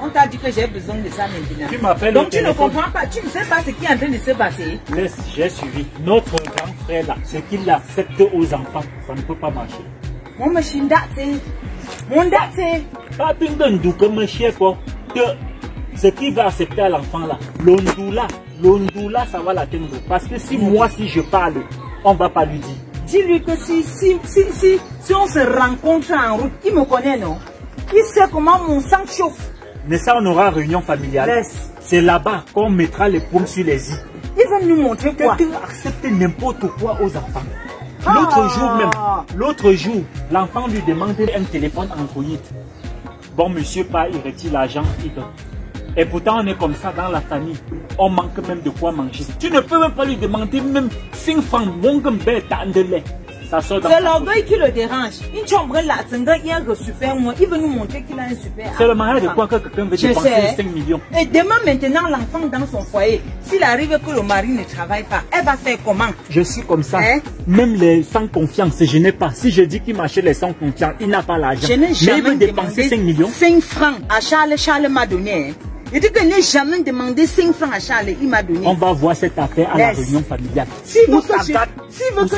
on t'a dit que j'ai besoin de ça maintenant. Tu m'appelles donc au tu ne téléphone. comprends pas, tu ne sais pas ce qui est en train de se passer. Laisse, j'ai suivi. Notre grand frère là, ce qu'il accepte aux enfants, ça ne peut pas marcher. Mon machine date, mon date. Pas une douce monsieur quoi. Que ce qu'il va accepter à l'enfant là, l'ondoula, ça va l'atteindre. Parce que si je parle, on ne va pas lui dire. Dis-lui que si on se rencontre en route, il me connaît, non? Il sait comment mon sang chauffe. Mais ça, on aura réunion familiale. Laisse. C'est là-bas qu'on mettra les paumes sur les i. Il va nous montrer quoi? Quelqu'un accepte n'importe quoi aux enfants. L'autre jour, l'enfant lui demande un téléphone Android. Bon, monsieur part, il retire l'argent, il donne. Et pourtant, on est comme ça dans la famille. On manque même de quoi manger. Tu ne peux même pas lui demander même 5 francs. Ça sort dans c'est l'orgueil qui le dérange. Une chambre là, il super moi. Il veut nous montrer qu'il a un super. C'est le mariage de quoi que quelqu'un veut dépenser 5 millions. Et demain maintenant, l'enfant dans son foyer, s'il arrive que le mari ne travaille pas, elle va faire comment? Je suis comme ça. Même les sans confiance, je n'ai pas. Si je dis qu'il m'achète les sans confiance, il n'a pas l'argent. Mais il veut dépenser 5 millions. 5 francs à Charles m'a donné. Il dit que je n'ai jamais demandé 5 francs à Charles, il m'a donné. On va voir cette affaire à la réunion familiale. S'il veut que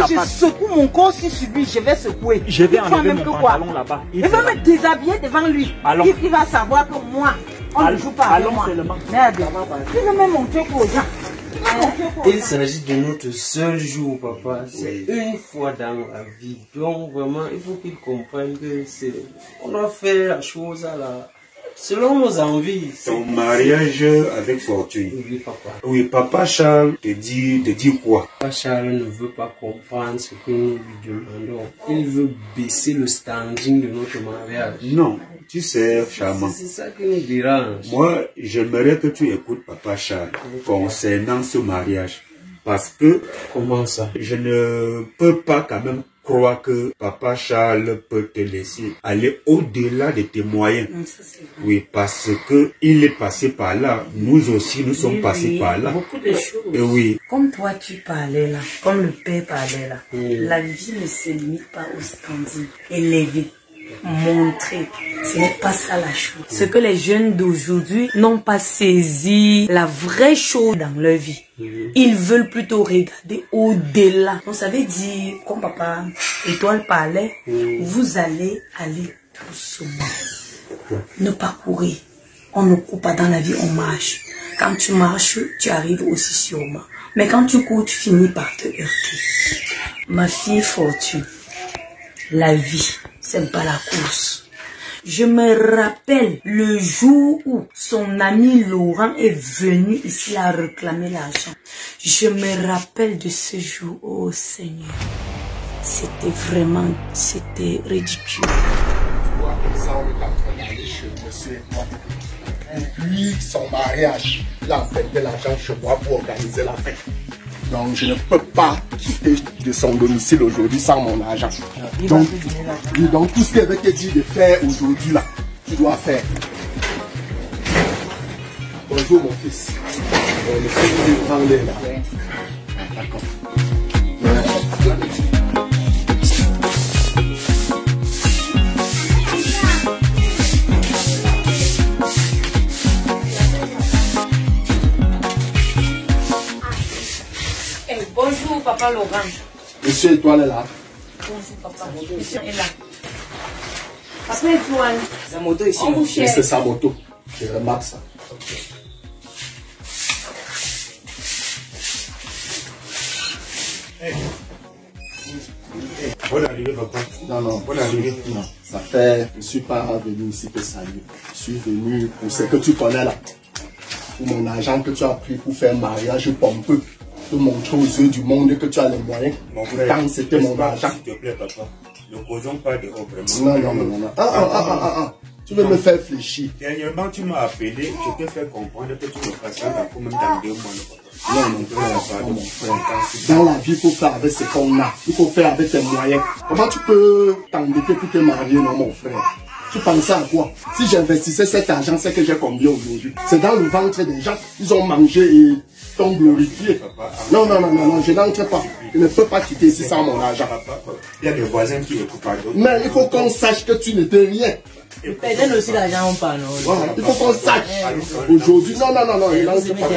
je secoue mon corps sur lui, je vais secouer. Je vais enlever mon pantalon là-bas. Il va me déshabiller devant lui. Il va savoir que moi, on ne joue pas avec moi. Merde, il va me montrer aux gens. Il s'agit de notre seul jour, papa. C'est une fois dans la vie. Donc vraiment, il faut qu'il comprenne que on doit faire la chose à la... selon nos envies. Ton mariage avec Fortune. Oui, papa. Oui, papa Charles te dit quoi? Papa Charles ne veut pas comprendre ce que nous lui demandons. Il veut baisser le standing de notre mariage. Non, tu sais, charmant. C'est ça qui nous dérange. Moi, j'aimerais que tu écoutes papa Charles concernant ce mariage. Parce que... Comment ça? Je ne peux pas quand même croire que papa Charles peut te laisser aller au-delà de tes moyens. Oui, parce que il est passé par là. Nous aussi, nous sommes passés par là. Beaucoup de choses. Et oui. Comme toi, tu parlais là, comme le père parlait là. La vie ne se limite pas au standing. Élever, montrer. Ce n'est pas ça la chose. Ce que les jeunes d'aujourd'hui n'ont pas saisi la vraie chose dans leur vie. Ils veulent plutôt regarder au-delà. Donc ça veut dire, comme papa Étoile parlait, vous allez aller doucement. Ne pas courir. On ne court pas dans la vie, on marche. Quand tu marches, tu arrives aussi sûrement. Mais quand tu cours, tu finis par te heurter. Ma fille Fortune, la vie, c'est pas la course. Je me rappelle le jour où son ami Laurent est venu ici à réclamer l'argent. Je me rappelle de ce jour, oh Seigneur. C'était ridicule. Depuis son mariage, il a fait de l'argent chez moi pour organiser la fête. Donc je ne peux pas quitter de son domicile aujourd'hui sans mon argent. Donc tout ce qu'elle veut te dire de faire aujourd'hui là, tu dois faire. Bonjour mon fils. Le fait de prendre là. D'accord. Bonjour papa Laurent. Monsieur Étoile est là. Bonjour papa. Monsieur est là. Papa Étoile. Sa moto ici. Oui, c'est sa moto. Je remarque ça. Bonne arrivée, papa. Non, bonne arrivée. Non, ça fait, je ne suis pas venu ici te saluer. Je suis venu pour ce que tu connais là. Pour mon argent que tu as pris pour faire un mariage pompeux. De montrer aux yeux du monde que tu as les moyens. Mon frère, quand c'était mon argent. S'il te plaît, papa. Ne causons pas de vraiment. Non. Tu veux me faire fléchir. Dernièrement, tu m'as appelé, je t'ai fait comprendre que tu me patientes pour même dans 2 mois. Non, mon frère, pardon, mon frère. Dans la vie, il faut faire avec ce qu'on a. Il faut faire avec tes moyens. Comment tu peux t'endetter pour te marier, non, mon frère? Tu pensais à quoi? Si j'investissais cet argent, c'est que j'ai combien aujourd'hui? C'est dans le ventre des gens. Ils ont mangé et t'ont glorifié. Non, non, non, non, non, je n'entre pas. Je ne peux pas quitter ici sans mon argent. Il y a des voisins qui écoutent pas d'autres. Mais il faut qu'on sache que tu n'étais rien. Donne aussi l'argent, on parle. Voilà, il faut qu'on sache. Aujourd'hui, non, non, non, non, je n'entre pas.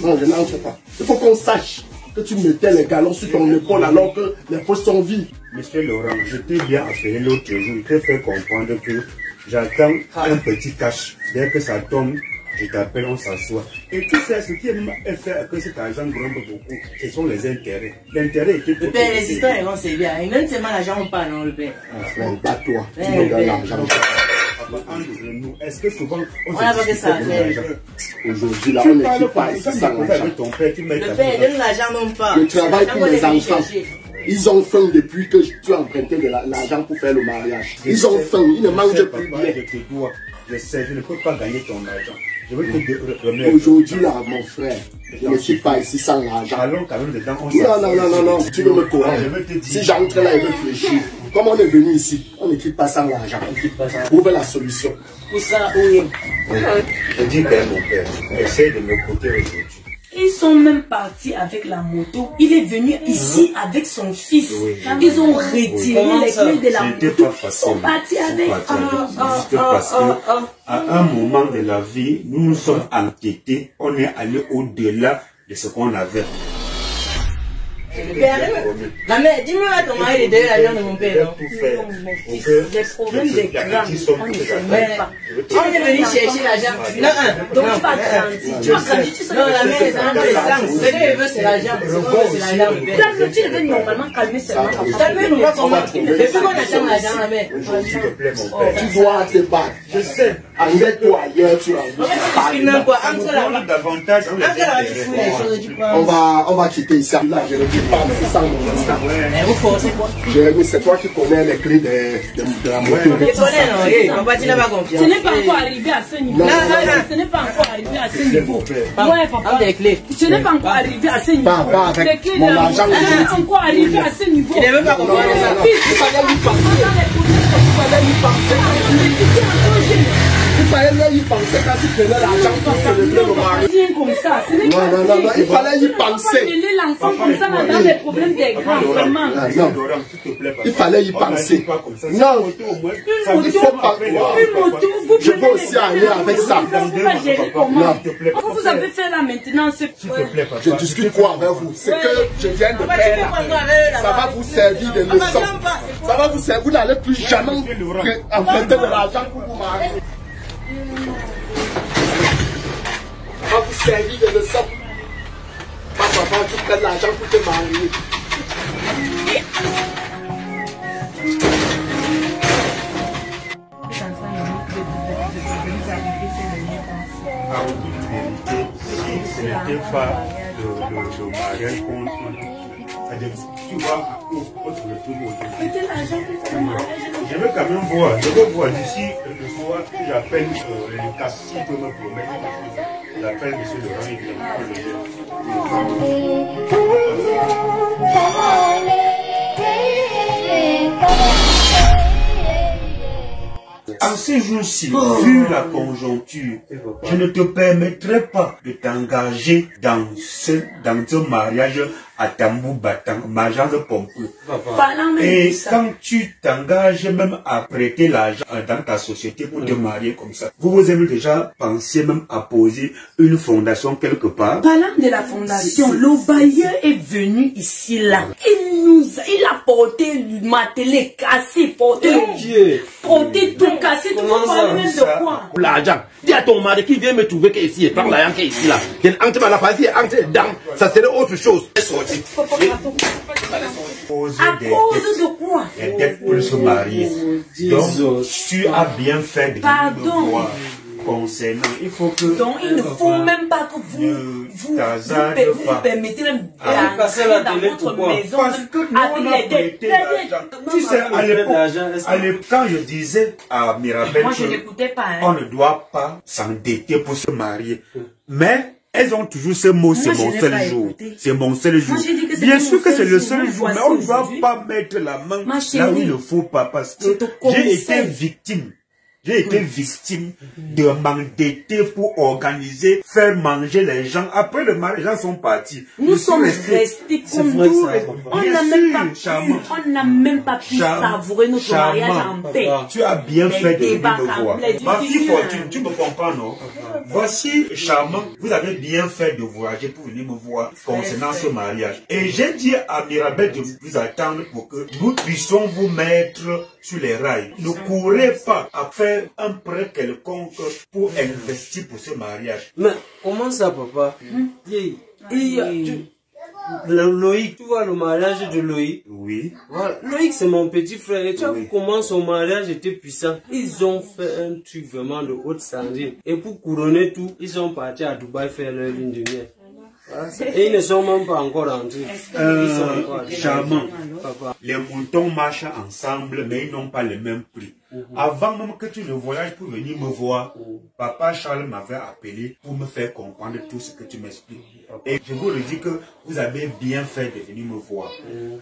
Non, je n'entre pas. Il faut qu'on sache que tu mettais les galons sur ton épaule alors que les poches sont vides. Monsieur Laurent, je t'ai bien appelé l'autre jour, je t'ai fait comprendre que j'attends un petit cash. Dès que ça tombe, je t'appelle, on s'assoit. Et tu sais, ce qui est fait que cet argent gronde beaucoup, ce sont les intérêts. L'intérêt était le père, les histoires, c'est bien. Et même seulement l'argent, on parle, non, le père. Frère, bats-toi. Tu me donnes l'argent. Est-ce que souvent on a pas que ça à faire? Aujourd'hui, là, on n'équipe pas ici sans l'argent. Le père, donne l'argent, non pas. Je travaille pour mes enfants. Ils ont faim depuis que tu as emprunté de l'argent pour faire le mariage. Ils ont faim, ils ne mangent plus bien. Je sais, je ne peux pas gagner ton argent. Je veux te remettre. Aujourd'hui, là, mon frère, je ne suis pas ici sans l'argent. Allons quand même dedans. Non, non, non, non, non, tu veux me corrompre. Si j'entre là et réfléchis, comme on est venu ici, on n'équipe pas sans l'argent. Trouve la solution. Pour ça, oui. Je dis bien, mon père, essaye de m'écouter aujourd'hui. Ils sont même partis avec la moto. Il est venu ici avec son fils. Ils ont retiré les clés de la moto. Ils sont partis avec. Parce qu'à un moment de la vie, nous nous sommes enquêtés. On est allé au-delà de ce qu'on avait. La mère, dis-moi ton mari est derrière l'argent de mon père. Des problèmes de grands. On est venu chercher l'argent. Non, donc tu vas grandir. Tu vas grandir, tu sais. Non, la mère, c'est encore les sangs. Ce qu'elle veut, c'est l'argent. C'est l'argent. Tu devais normalement calmer seulement. Calmer, pas comment. Depuis qu'on attend l'argent, la mère. Tu dois te battre. Je sais. Avec-toi ailleurs, tu vas. On va quitter ici. Là, je ne dis pas, mais c'est ça mon instant. Jérémy, c'est toi qui connais les clés de la moto. Ce n'est pas encore arrivé à ce niveau. Ce n'est pas encore arrivé à ce niveau. Ouais, papa. Ce n'est pas encore arrivé à ce niveau. Pas avec mon argent. Ce n'est pas encore arrivé à ce niveau. Il ne veut pas comprendre ça. Il fallait lui penser. Il fallait lui penser. Il fallait y penser quand tu prenais l'argent pour célébrer le mariage. Comme ça. Non, non, non, il fallait y penser. Mêler l'enfant comme ça dans les problèmes des grands, vraiment. Non, il fallait y penser. Non, il faut pas. Je veux aussi aller avec ça. Comment vous avez fait là maintenant? Je discute quoi avec vous? C'est que je viens de faire là. Ça va vous servir de leçon. Ça va vous servir. Vous n'allez plus jamais emprunter de l'argent pour vous marier. Ça va vous servir de leçon. Papa, tu prends l'argent pour te marier. Ce n'était pas le mariage qu'on tu vois, je veux quand même voir, d'ici le soir, j'appelle le cas, si tu me promets, j'appelle M. Laurent, il En ces jours-ci, vu la conjoncture, je ne te permettrai pas de t'engager dans ce mariage à tambour battant, mariage pompeux. Et quand tu t'engages même à prêter l'argent dans ta société pour te marier comme ça, vous avez déjà pensé même à poser une fondation quelque part? Parlant de la fondation, le bailleur est venu ici là. Il a porté ma télé cassée, porté tout cassé, tout le même de quoi? L'argent. Dis à ton mari qui vient me trouver qu'ici et prendre l'argent qui est ici là. Entre la partie, entre dedans, ça serait autre chose. À cause de quoi? Les dettes pour se marier. Donc, tu as bien fait de me voir concernant. Il faut que. Donc, il ne faut même pas que vous permettez même d'entrer dans votre maison avec les dettes. Tu sais, à l'époque, quand je disais à Mirabel moi, je n'écoutais pas. On ne doit pas s'endetter pour se marier. Mais Elles ont toujours ce mot, c'est mon seul jour. C'est mon seul jour. Bien sûr que c'est le seul jour, mais on ne doit pas mettre la main là où il ne faut pas, parce que j'ai été victime. J'ai été victime de m'endetter pour organiser, faire manger les gens. Après le mariage, les gens sont partis. Nous sommes restés comme tout. On n'a même pas pu savourer notre mariage en paix. Tu as bien fait de venir me voir. Ma fille Fortune, tu me comprends, non? Voici, Charmant, vous avez bien fait de voyager pour venir me voir concernant ce mariage. Et j'ai dit à Mirabel de vous attendre pour que nous puissions vous mettre sur les rails. Ne courez pas à faire un prêt quelconque pour investir pour ce mariage. Mais comment ça, papa? Loïc, tu vois le mariage de Loïc? Oui. Voilà. Loïc, c'est mon petit frère. Et tu vois comment son mariage était puissant. Ils ont fait un truc vraiment de haute standing. Et pour couronner tout, ils sont partis à Dubaï faire leur lune de miel. Et ils ne sont même pas encore rentrés. Charmant. Les moutons marchent ensemble, mais ils n'ont pas le même prix. Avant même que tu ne voyages pour venir me voir, papa Charles m'avait appelé pour me faire comprendre tout ce que tu m'expliques. Et je vous le dis que vous avez bien fait de venir me voir.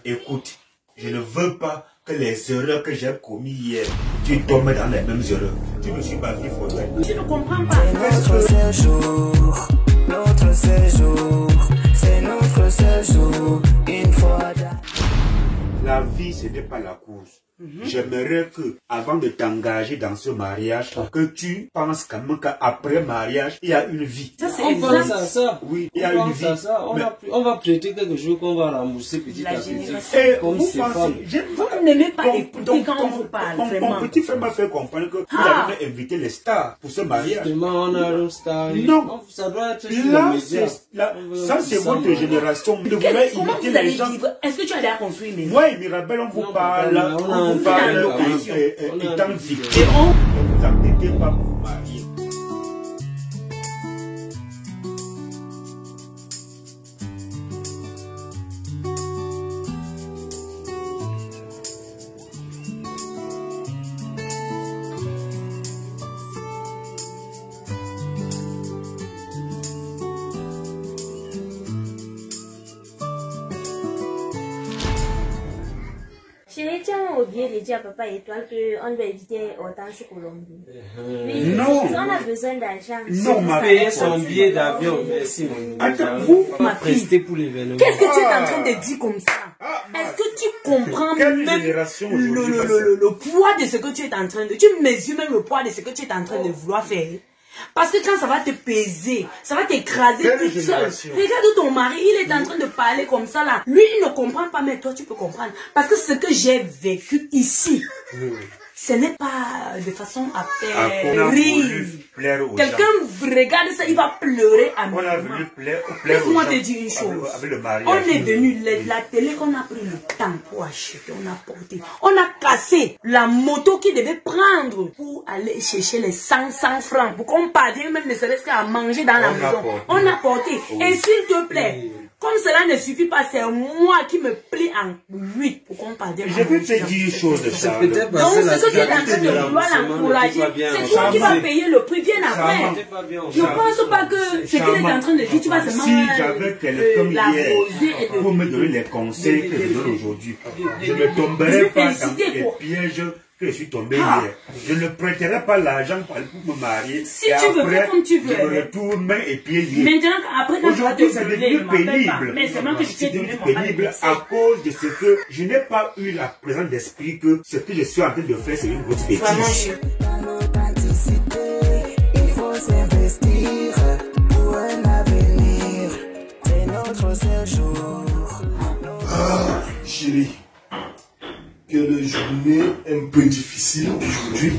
Écoute, je ne veux pas que les erreurs que j'ai commises hier, tu tombes dans les mêmes erreurs. Tu me suis pas fait faudrait. Tu ne comprends pas. Notre séjour, c'est notre séjour, une fois. La vie, ce n'est pas la course. J'aimerais que, avant de t'engager dans ce mariage, que tu penses quand même qu'après mariage, il y a une vie. On pense à ça. Oui, il y a une vie. On va prêter quelque chose qu'on va rembourser petit à petit. Comme c'est pas. Vous n'aimez pas écouter quand on vous parle, vraiment. Mon petit frère m'a fait comprendre que vous avez invité les stars pour ce mariage. Justement, on a une star. Non. Ça doit être sur les médias. Ça, c'est votre génération. Vous devez inviter les gens. Est-ce que tu as déjà construit une maison? Moi et Mirabel, on vous parle. On vous parle étant victime. Ne vous embêtez pas pour vous marier. Chérie, tu as oublié de dire à papa et toi qu'on doit éviter Hortense Colombie. Oui, non. On a besoin d'argent. Non, ma payer son billet d'avion. Merci, mon attends, vous, ma fille, pour l'événement. Qu'est-ce que tu es en train de dire comme ça? Est-ce que tu comprends même le poids de ce que tu es en train de... Tu mesures même le poids de ce que tu es en train de vouloir faire? Parce que quand ça va te peser, ça va t'écraser toute seule. Regarde ton mari, il est en train de parler comme ça là. Lui, il ne comprend pas, mais toi, tu peux comprendre. Parce que ce que j'ai vécu ici, ce n'est pas de façon à faire rire. Quelqu'un regarde ça, il va pleurer à moi. Laisse-moi te dire une chose. On est venu, la télé qu'on a pris le temps pour acheter, on a porté. On a cassé la moto qui devait prendre pour aller chercher les 100 francs. Pour qu'on parvienne même ne serait-ce qu'à manger dans la maison. On a porté. Et s'il te plaît, comme cela ne suffit pas, c'est moi qui me plie en 8 pour qu'on parvienne. Je vais te dire une chose de ça. Donc ce que tu es en train de vouloir l'encourager, c'est toi qui vas payer le prix bien après. Je ne pense pas que ce qu'il est en train de dire, tu vas seulement si j'avais quelqu'un hier pour me donner les conseils que je donne aujourd'hui, je ne tomberais pas dans les pièges que je suis tombé hier. Je ne prêterai pas l'argent pour me marier. Si tu veux faire comme tu veux. Je me retourne main et pieds liés. Maintenant, après quand tu vas te brûler, pénible. Mais c'est moi que je t'ai donné mon pénible à cause de ce que je n'ai pas eu la présence d'esprit que ce que je suis en train de faire, c'est une grosse bêtise. Il faut s'investir pour un avenir. C'est notre séjour. Ah, chérie. Quelle journée un peu difficile aujourd'hui.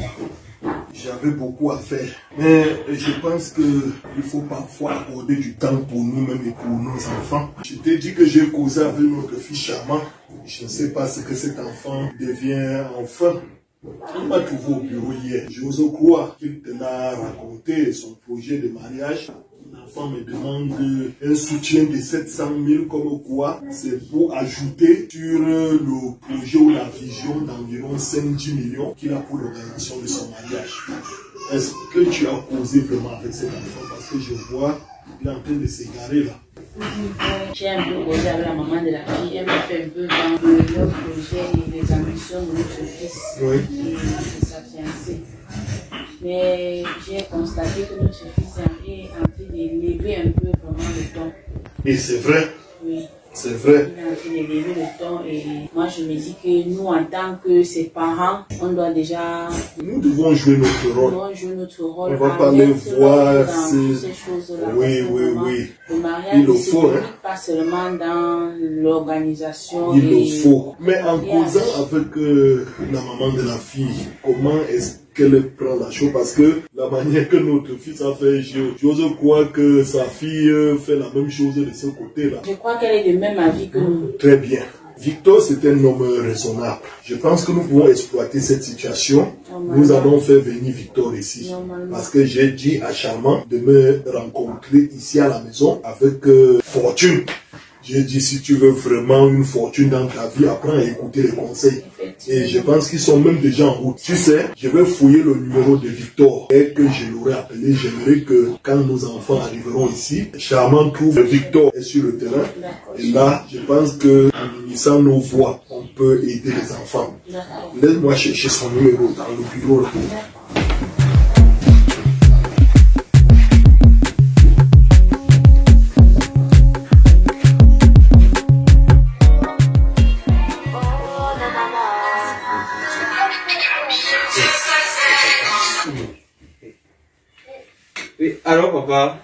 J'avais beaucoup à faire. Mais je pense qu'il faut parfois accorder du temps pour nous-mêmes et pour nos enfants. Je t'ai dit que j'ai causé avec notre fils charmant. Je ne sais pas ce que cet enfant devient enfin. Il m'a trouvé au bureau hier. J'ose croire qu'il te l'a raconté son projet de mariage. L'enfant me demande un soutien de 700 000 comme quoi. C'est pour ajouter sur le projet ou la vision d'environ 5-10 millions qu'il a pour l'organisation de son mariage. Est-ce que tu as causé vraiment avec cet enfant? Parce que je vois Il est en train de s'égarer là. J'ai un peu causé avec la maman de la fille. Elle m'a fait un peu dans leur projet et les ambitions de notre fils et de sa fiancée. Mais j'ai constaté que notre fils est en train d'élever un peu vraiment le ton. Et c'est vrai. Oui. C'est vrai. Il est en train d'élever le ton et moi je me dis que nous en tant que ses parents, on doit déjà... Nous devons jouer notre rôle. Nous devons jouer notre rôle. On va pas les voir. Ces choses-là. Oui, oui, oui. Le mariage Il le ne se faut. limite pas seulement dans l'organisation. Il le faut. Mais en causant avec la maman de la fille, comment est-ce qu'elle prend la chose? Parce que la manière que notre fils a fait, j'ose croire que sa fille fait la même chose de ce côté-là. Je crois qu'elle est de même avis que nous. Très bien. Victor, c'est un homme raisonnable. Je pense que nous pouvons exploiter cette situation. Nous allons faire venir Victor ici. Parce que j'ai dit à Charmant de me rencontrer ici à la maison avec Fortune. J'ai dit, si tu veux vraiment une fortune dans ta vie, apprends à écouter les conseils. Et je pense qu'ils sont même déjà en route. Tu sais, je vais fouiller le numéro de Victor. Dès que je l'aurai appelé, j'aimerais que quand nos enfants arriveront ici, Charmant trouve Victor est sur le terrain. Et là, je pense que en unissant nos voix, on peut aider les enfants. Laisse-moi chercher son numéro dans le bureau là. Oui, alors papa.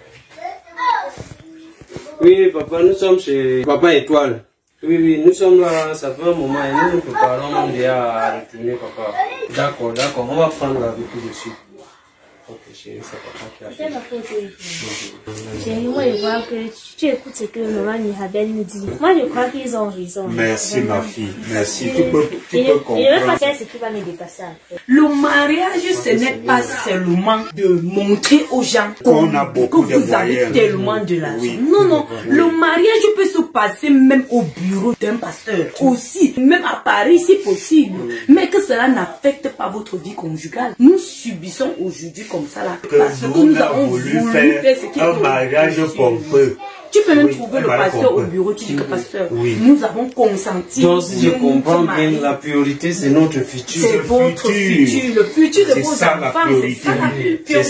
Oui, papa, nous sommes chez Papa Étoile. Oui, oui, nous sommes là, ça fait un moment et nous nous préparons déjà à retourner, papa. D'accord, d'accord, on va prendre la vie tout de suite. Ok, chérie, c'est papa qui a fait. Chérie, moi je vois que tu écoutes ce que maman Mirabel nous dit. Moi je crois qu'ils ont raison. Merci ma fille, merci. Tu peux comprendre. Il ne veut pas faire ce qui va me dépasser après. Le mariage, ce n'est pas seulement de montrer aux gens qu'on a beaucoup que vous avez tellement de l'argent. Oui. Non, non. Le mariage peut se passer même au bureau d'un pasteur. Aussi, même à Paris si possible. Mais que cela n'affecte pas votre vie conjugale. Nous subissons aujourd'hui comme ça là. Parce que nous avons voulu faire ce qui est un mariage pompeux. Tu peux même trouver le pasteur au bureau, tu dis que pasteur, nous avons consenti. Donc si je comprends bien, la priorité c'est notre futur. C'est votre futur, le futur de vos enfants, c'est ça la priorité.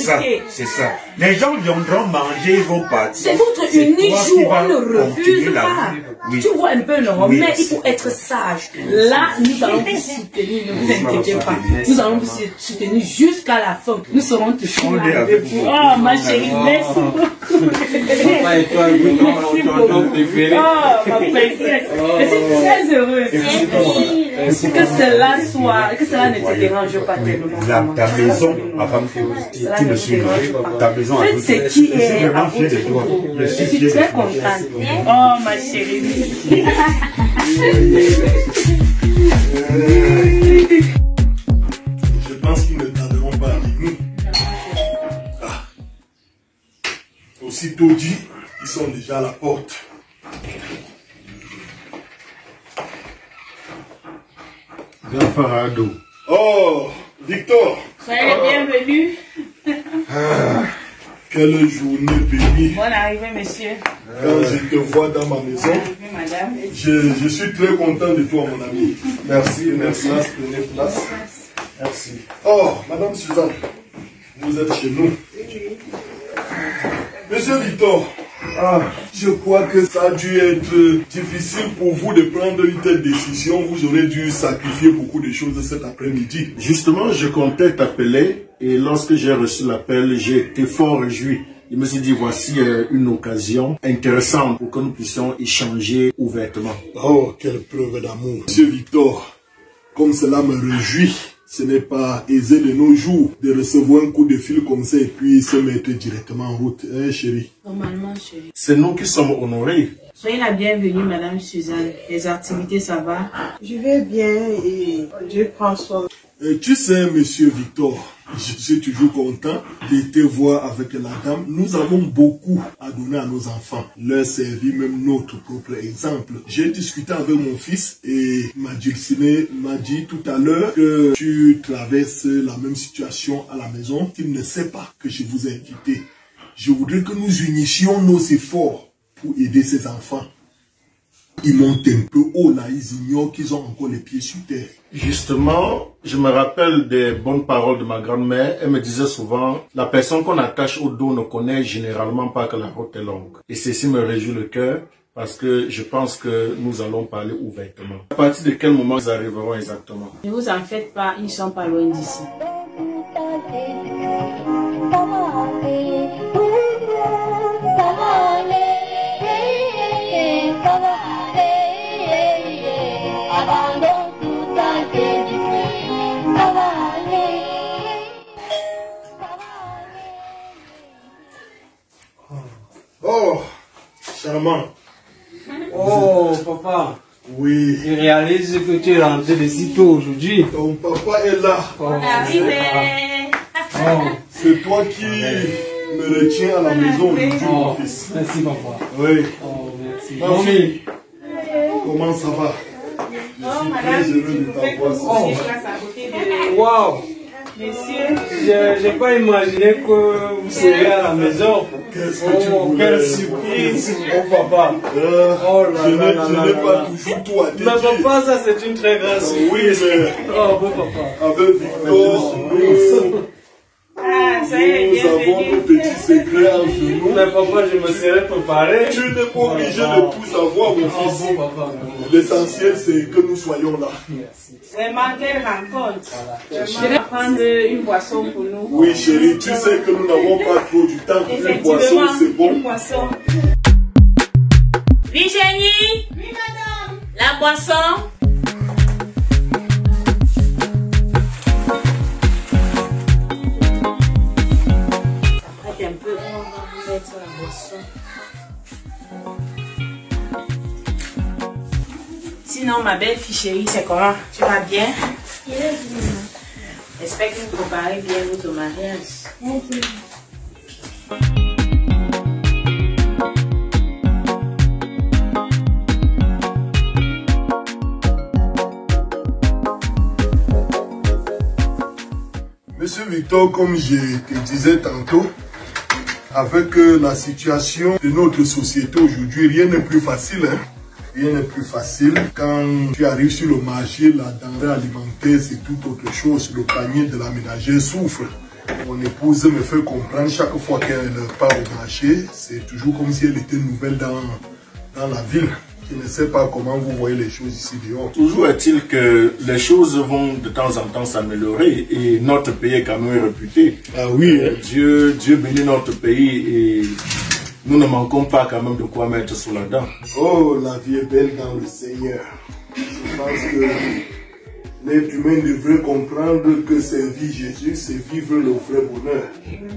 C'est ça. Les gens viendront manger, ils vont partir. C'est votre unique jour, on ne refuse pas. Tu vois un peu, non, mais il faut être sage. Là, nous allons vous soutenir, ne vous inquiétez pas. Nous allons vous soutenir jusqu'à la fin. Nous serons toujours là avec vous. Oh, ma chérie, merci beaucoup. Papa et toi, ton préféré. Oh, ma princesse. Je suis très heureuse. Que cela ne te dérange pas tellement. Ta maison, ma femme, tu me suis ta maison a tout. C'est qui est à votre niveau. Je suis très contente. Oh, ma chérie. Je pense qu'ils ne tarderont pas avec nous. Ah. Aussitôt dit, ils sont déjà à la porte. Bien Farado. Oh, Victor. Soyez les bienvenus. Quelle journée bénie. Bonne arrivée, monsieur. Quand je te vois dans ma maison, madame. Je suis très content de toi, mon ami. Merci, merci. Prenez place. Merci. Oh, Madame Suzanne, vous êtes chez nous. Monsieur Victor, je crois que ça a dû être difficile pour vous de prendre une telle décision. Vous aurez dû sacrifier beaucoup de choses cet après-midi. Justement, je comptais t'appeler et lorsque j'ai reçu l'appel, j'ai été fort réjoui. Je me suis dit, voici une occasion intéressante pour que nous puissions échanger ouvertement. Oh, quelle preuve d'amour. Monsieur Victor, comme cela me réjouit. Ce n'est pas aisé de nos jours de recevoir un coup de fil comme ça et puis se mettre directement en route, hein, chérie? Normalement, chérie. C'est nous qui sommes honorés. Soyez la bienvenue, Madame Suzanne. Les activités, ça va? Je vais bien et Dieu prend soin. Tu sais, monsieur Victor, je suis toujours content de te voir avec la dame. Nous avons beaucoup à donner à nos enfants. Leur servir même notre propre exemple. J'ai discuté avec mon fils et ma dulcinée m'a dit tout à l'heure que tu traverses la même situation à la maison. Il ne sait pas que je vous ai invité. je voudrais que nous unissions nos efforts pour aider ces enfants. Ils montent un peu haut là, ils ignorent qu'ils ont encore les pieds sur terre. Justement, je me rappelle des bonnes paroles de ma grand-mère. Elle me disait souvent, la personne qu'on attache au dos ne connaît généralement pas que la route est longue. Et ceci me réjouit le cœur parce que je pense que nous allons parler ouvertement. À partir de quel moment ils arriveront exactement? Ne vous en faites pas, ils ne sont pas loin d'ici. Oh, charmant. Oh, papa. Oui. Je réalise que tu es rentré de si tôt aujourd'hui. Ton papa est là. Oh, c'est toi qui me retiens à la maison aujourd'hui, mon fils. Merci, papa. Oui. Oh, merci. Ma fille, comment ça va? Je suis très heureux de t'avoir. Wow. Je n'ai pas imaginé que vous seriez à la maison. Qu'est-ce que tu voulais? Quelle surprise, oh papa. Je n'ai pas toujours tout à te dire. Mais papa, ça c'est une très grande surprise. Oui, mais oh, bon papa. Avec Victor, nous avons nos petits secrets entre nous. Mais papa, je me serais préparé. Tu n'es pas obligé de tout savoir, mon fils. L'essentiel, c'est que nous soyons là. Vraiment, quelle rencontre. Je vais prendre une boisson pour nous. Oui, chérie, tu sais que nous n'avons pas trop du temps. Une boisson, c'est bon. Une boisson. Virginie. Oui, madame. La boisson. Après un peu, on va vous mettre la boisson. Sinon, ma belle fille chérie, c'est comment? Tu vas bien? J'espère que vous préparez bien votre mariage. Monsieur Victor, comme je te disais tantôt, avec la situation de notre société aujourd'hui, rien n'est plus facile. Hein? Rien n'est plus facile. Quand tu arrives sur le marché, la denrée alimentaire, c'est tout autre chose. Le panier de la ménagère souffre. Mon épouse me fait comprendre chaque fois qu'elle part au marché, c'est toujours comme si elle était nouvelle dans la ville. Je ne sais pas comment vous voyez les choses ici dehors. Toujours est-il que les choses vont de temps en temps s'améliorer et notre pays est quand même réputé. Ah oui. Hein? Dieu bénit notre pays et nous ne manquons pas quand même de quoi mettre sous la dent. Oh, la vie est belle dans le Seigneur. Je pense que l'être humain devrait comprendre que servir Jésus, c'est vivre le vrai bonheur.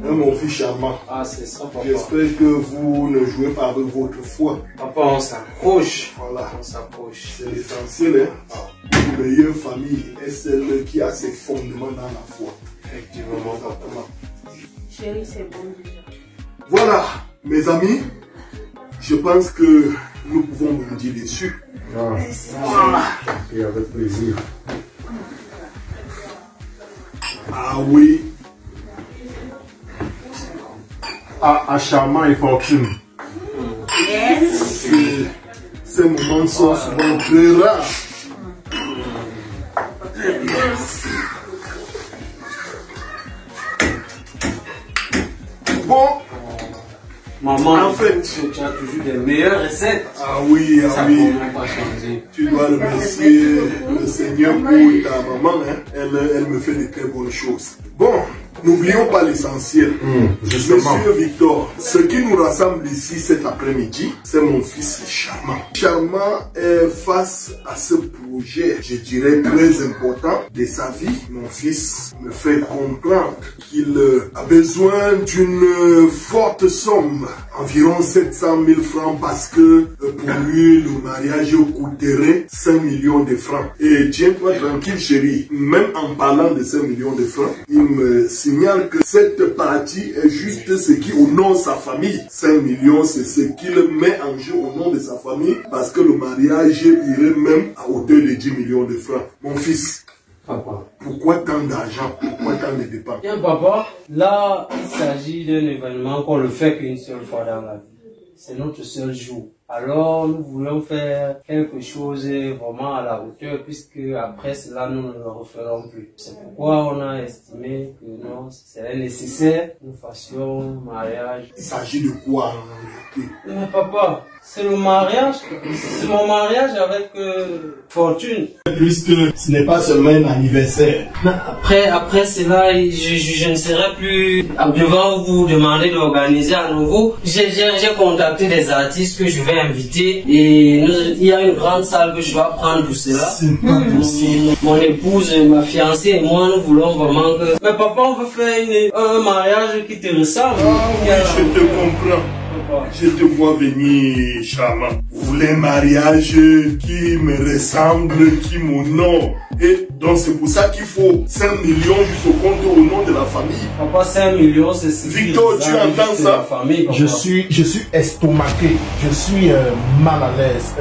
Hein, mon fils charmant. Ah, c'est ça, papa. J'espère que vous ne jouez pas avec votre foi. Papa, on s'approche. Voilà. On s'approche. C'est l'essentiel. Hein? Une meilleure famille est celle qui a ses fondements dans la foi. Effectivement, papa. Chérie, c'est bon déjà. Voilà, mes amis. Je pense que nous pouvons vous dire dessus. Et avec plaisir. Ah oui. À Charmant et Fortune. Yes. Ces moments sont souvent très rares. Bon. Maman, en fait, tu as toujours des meilleures recettes. Ah oui, ah oui. Pas changer. Tu dois remercier le Seigneur pour ta maman. Hein. Elle me fait de très bonnes choses. Bon, n'oublions pas l'essentiel. Monsieur Victor, ce qui nous rassemble ici cet après-midi, c'est mon fils Charmant. Charmant est face à ce projet, je dirais très important de sa vie. Mon fils me fait comprendre qu'il a besoin d'une forte somme, environ 700 000 francs, parce que pour lui, le mariage coûterait 5 millions de francs. Et tiens-toi tranquille, chérie, même en parlant de 5 millions de francs, il me signale que cette partie est juste ce qui honore sa famille. 5 millions, c'est ce qu'il met en jeu au nom de sa famille, parce que le mariage irait même à hauteur de 10 millions de francs. Mon fils, Papa. Pourquoi tant d'argent? Pourquoi tant de dépenses? Bien, papa, là, il s'agit d'un événement qu'on ne fait qu'une seule fois dans la vie. C'est notre seul jour. Alors, nous voulons faire quelque chose vraiment à la hauteur, puisque après cela, nous ne le referons plus. C'est pourquoi on a estimé que non, c'est nécessaire que nous fassions mariage. Il s'agit de quoi? Mais papa, c'est le mariage, c'est mon mariage avec Fortune. Puisque ce n'est pas seulement un anniversaire. Après cela, je ne serai plus devant vous demander d'organiser à nouveau. J'ai contacté des artistes que je vais inviter et il y a une grande salle que je dois prendre pour cela. Mon épouse, ma fiancée et moi, nous voulons vraiment que... Mais papa, on veut faire un mariage qui te ressemble. Je te comprends. Je te vois venir, charmant. Vous voulez un mariage qui me ressemble, qui m'honore. Et donc c'est pour ça qu'il faut 5 millions juste au compte au nom de la famille. Papa, 5 millions, c'est ce Victor, tu entends ça? Je suis estomaqué, je suis mal à l'aise.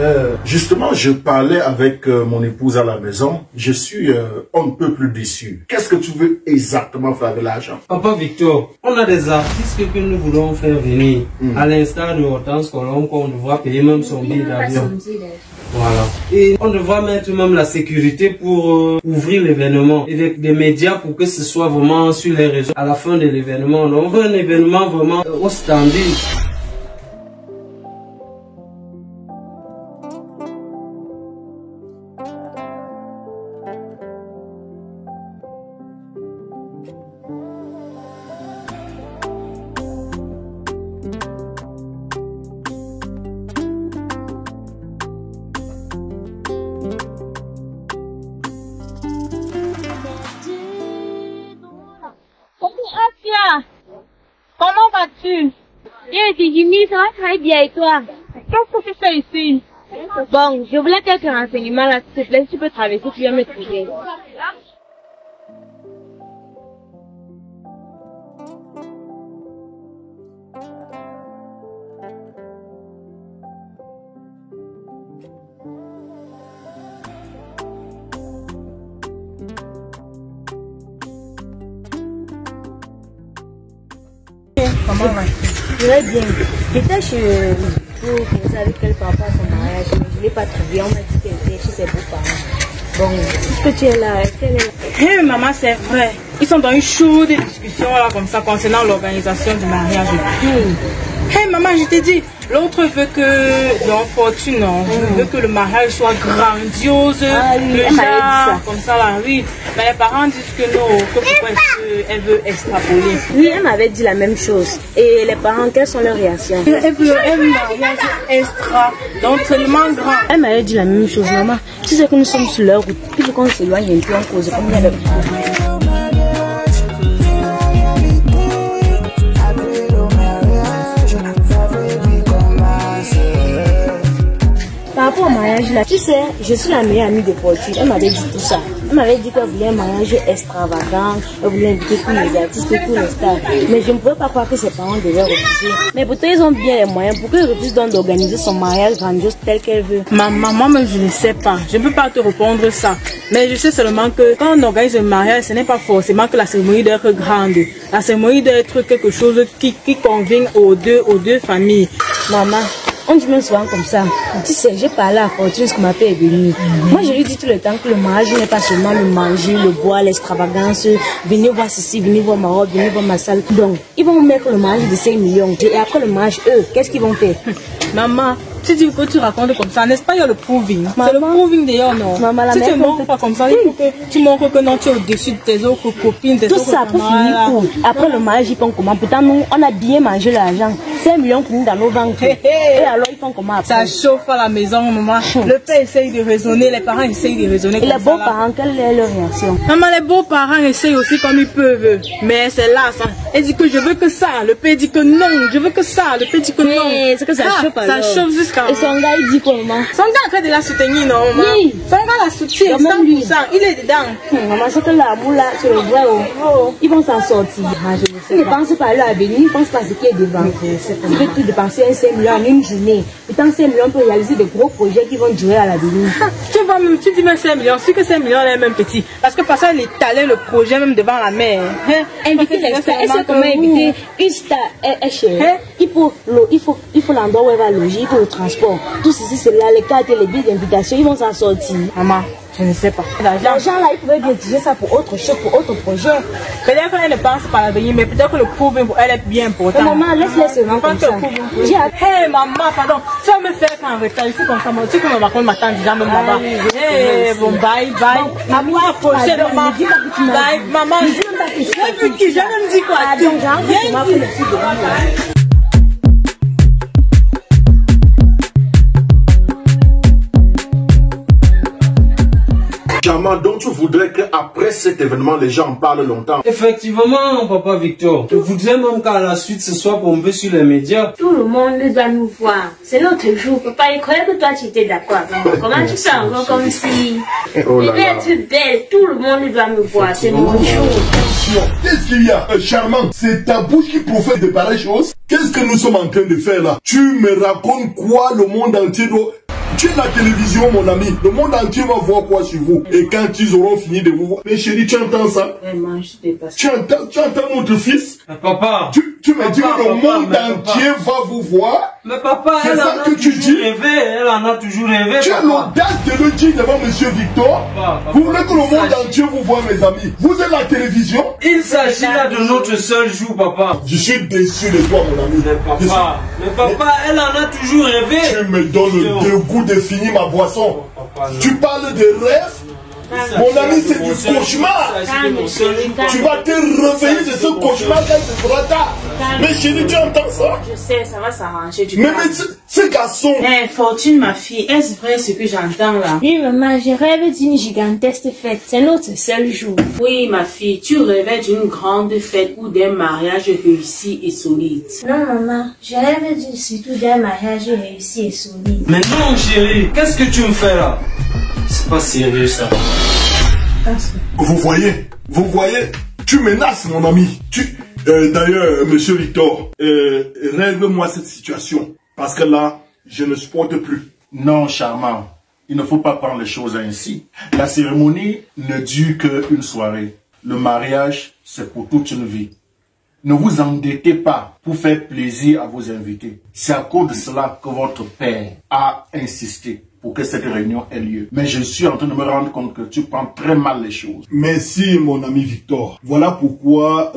Justement, je parlais avec mon épouse à la maison. Je suis un peu plus déçu. Qu'est-ce que tu veux exactement faire de l'argent? Papa Victor, on a des artistes que nous voulons faire venir. À l'instar de Hortense Colombe, qu'on devra payer même son billet d'avion. Voilà. Et on devra mettre même la sécurité pour ouvrir l'événement. Avec des médias pour que ce soit vraiment sur les réseaux à la fin de l'événement. On veut un événement vraiment au standard. Comment vas-tu? Bien, Jimmy, ça va très bien et toi? Qu'est-ce que tu fais ici? Bon, je voulais quelques renseignements là, s'il te plaît, si tu peux traverser, tu viens me trouver. Comment vas-tu? Je vais bien. J'étais chez pour causer avec elle par rapport à son mariage, mais je ne l'ai pas trouvé. On m'a dit qu'elle était chez ses beaux-parents. Bon, est-ce que tu es là? Est-ce qu'elle est là? Hey, maman, c'est vrai. Ils sont dans une chaude discussion là, comme ça, concernant l'organisation du mariage. Hey, maman, je t'ai dit, l'autre veut que, non, Fortune, non, veut que le mariage soit grandiose, comme ça là, oui. Mais les parents disent que non, que pourquoi est-ce qu'elle veut extrapoler. Oui, elle m'avait dit la même chose. Et les parents, quelles sont leurs réactions? Elle veut un mariage extra, donc tellement grand. Elle m'avait dit la même chose, maman. Tu sais que nous sommes sur leur route, il faut qu'on s'éloigne un peu en cause, comme il y a par rapport au mariage là, tu sais, je suis la meilleure amie de Fortune. Elle m'avait dit tout ça. Elle m'avait dit qu'elle voulait un mariage extravagant, elle voulait inviter tous les artistes et tous les stars. Mais je ne pouvais pas croire que ses parents devaient refuser. Mais pourtant ils ont bien les moyens. Pourquoi ils refusent donc d'organiser son mariage grandiose tel qu'elle veut? Maman, mais je ne sais pas. Je ne peux pas te répondre ça. Mais je sais seulement que quand on organise un mariage, ce n'est pas forcément que la cérémonie doit être grande. La cérémonie doit être quelque chose qui convient aux deux familles. Maman, on dit même souvent comme ça. Tu sais, j'ai parlé à Fortune, ce que ma paix est venue. Moi, je lui dis tout le temps que le mariage n'est pas seulement le manger, le boire, l'extravagance. Venez voir ceci, venez voir ma robe, venez voir ma salle. Donc, ils vont mettre le mariage de 5 millions. Et après le mariage, eux, qu'est-ce qu'ils vont faire? Maman, tu dis que tu racontes comme ça, n'est-ce pas? Il y a le proving. C'est le proving d'ailleurs, non? Maman, la si tu ne montres pas comme ça, il faut que tu montres que non, tu es au-dessus de tes autres copines, tes tout autres ça pour finir où? Après le mariage, ils font comment? Pourtant, nous, on a bien mangé l'argent. 5 millions pour nous dans nos banques. Et alors, ils font comment après? Ça chauffe à la maison, maman. Le père essaye de raisonner, les parents essayent de raisonner. Et les beaux-parents, quelle est leur réaction? Maman, les beaux-parents essayent aussi comme ils peuvent. Mais c'est là, ça. Elle dit que je veux que ça. Le père dit que non, je veux que ça. Le père dit que non. C'est que ça chauffe alors. Ça chauffe jusqu'à quand? Et son gars, il dit comment? Son gars est en train de la soutenir, non, maman? Oui. Son gars la soutient, 100%. Il est dedans. Maman, c'est que l'amour là, c'est le vrai. Ils vont s'en sortir. Ils ne pensent pas à leur avenir, ils ne pensent pas à ce qui est devant. Tu peux tout dépenser 5 millions en une journée. Et tant 5 millions pour réaliser de gros projets qui vont durer à l'avenir. Tu dis même 5 millions, c'est que 5 millions est même petit. Parce que parfois, il étalait le projet même devant la mer. Inviter l'expert, est-ce comment inviter une star est cher? Il faut l'endroit où elle va loger, il faut le transport. Tout ceci, c'est là, les cartes et les billets d'invitation, ils vont s'en sortir. Maman, je ne sais pas. L'argent là, il pouvait bien utiliser ça pour autre chose, pour autre projet. Peut-être qu'elle ne pense pas à l'avenir, mais peut-être que le couvre pour elle est bien important. Maman, laisse-les seulement comme ça. Hé, maman, pardon, tu vas me faire qu'en retard, il faut comme ça. Tu sais que maman m'attend déjà même là-bas. Hé, bon, bye, bye. Maman, approchez, maman. Bye, maman. J'ai vu qui, j'ai même dit quoi? Donc tu voudrais qu'après cet événement, les gens en parlent longtemps. Effectivement, papa Victor. Je voudrais même qu'à la suite, ce soit pompé sur les médias. Tout le monde doit nous voir. C'est notre jour. Papa, il croyait que toi, tu étais d'accord avec moi. Comment tu fais encore comme si... Oh là là. Je vais être belle. Tout le monde doit me voir. C'est mon jour. Qu'est-ce qu'il y a, charmant? C'est ta bouche qui professe de pareilles choses? Qu'est-ce que nous sommes en train de faire là? Tu me racontes quoi? Le monde entier doit... Tu es la télévision, mon ami. Le monde entier va voir quoi sur vous. Et quand ils auront fini de vous voir. Mais chérie, tu entends ça? Vraiment, je dépasse. Tu entends notre fils? Mais papa. Tu me dis que le monde entier va vous voir. Mais papa, c'est ça que tu dis? Elle en a toujours rêvé. Tu as l'audace de le dire devant monsieur Victor. Vous voulez que le monde entier vous voit, mes amis? Vous êtes la télévision? Il s'agit là de notre seul jour, papa. Je suis déçu de toi, mon ami. Mais papa, elle en a toujours rêvé. Tu me donnes le dégoût de finir ma boisson. Tu parles de rêve? Mon ami, c'est du cauchemar. Tu vas te réveiller de ce cauchemar quand tu feras tard. Mais chérie, tu entends ça? Je sais, ça va s'arranger. Mais ce garçon... Fortune, ma fille, est-ce vrai ce que j'entends là? Oui, maman, je rêve d'une gigantesque fête. C'est notre seul jour. Oui, ma fille, tu rêvais d'une grande fête ou d'un mariage réussi et solide. Non, maman, je rêve surtout d'un mariage réussi et solide. Mais non, chérie, qu'est-ce que tu me fais là? C'est pas sérieux ça. Vous voyez, tu menaces mon ami. D'ailleurs, monsieur Victor, règle-moi cette situation. Parce que là, je ne supporte plus. Non, charmant. Il ne faut pas prendre les choses ainsi. La cérémonie ne dure qu'une soirée. Le mariage, c'est pour toute une vie. Ne vous endettez pas pour faire plaisir à vos invités. C'est à cause de cela que votre père a insisté pour que cette réunion ait lieu. Mais je suis en train de me rendre compte que tu prends très mal les choses. Merci, mon ami Victor. Voilà pourquoi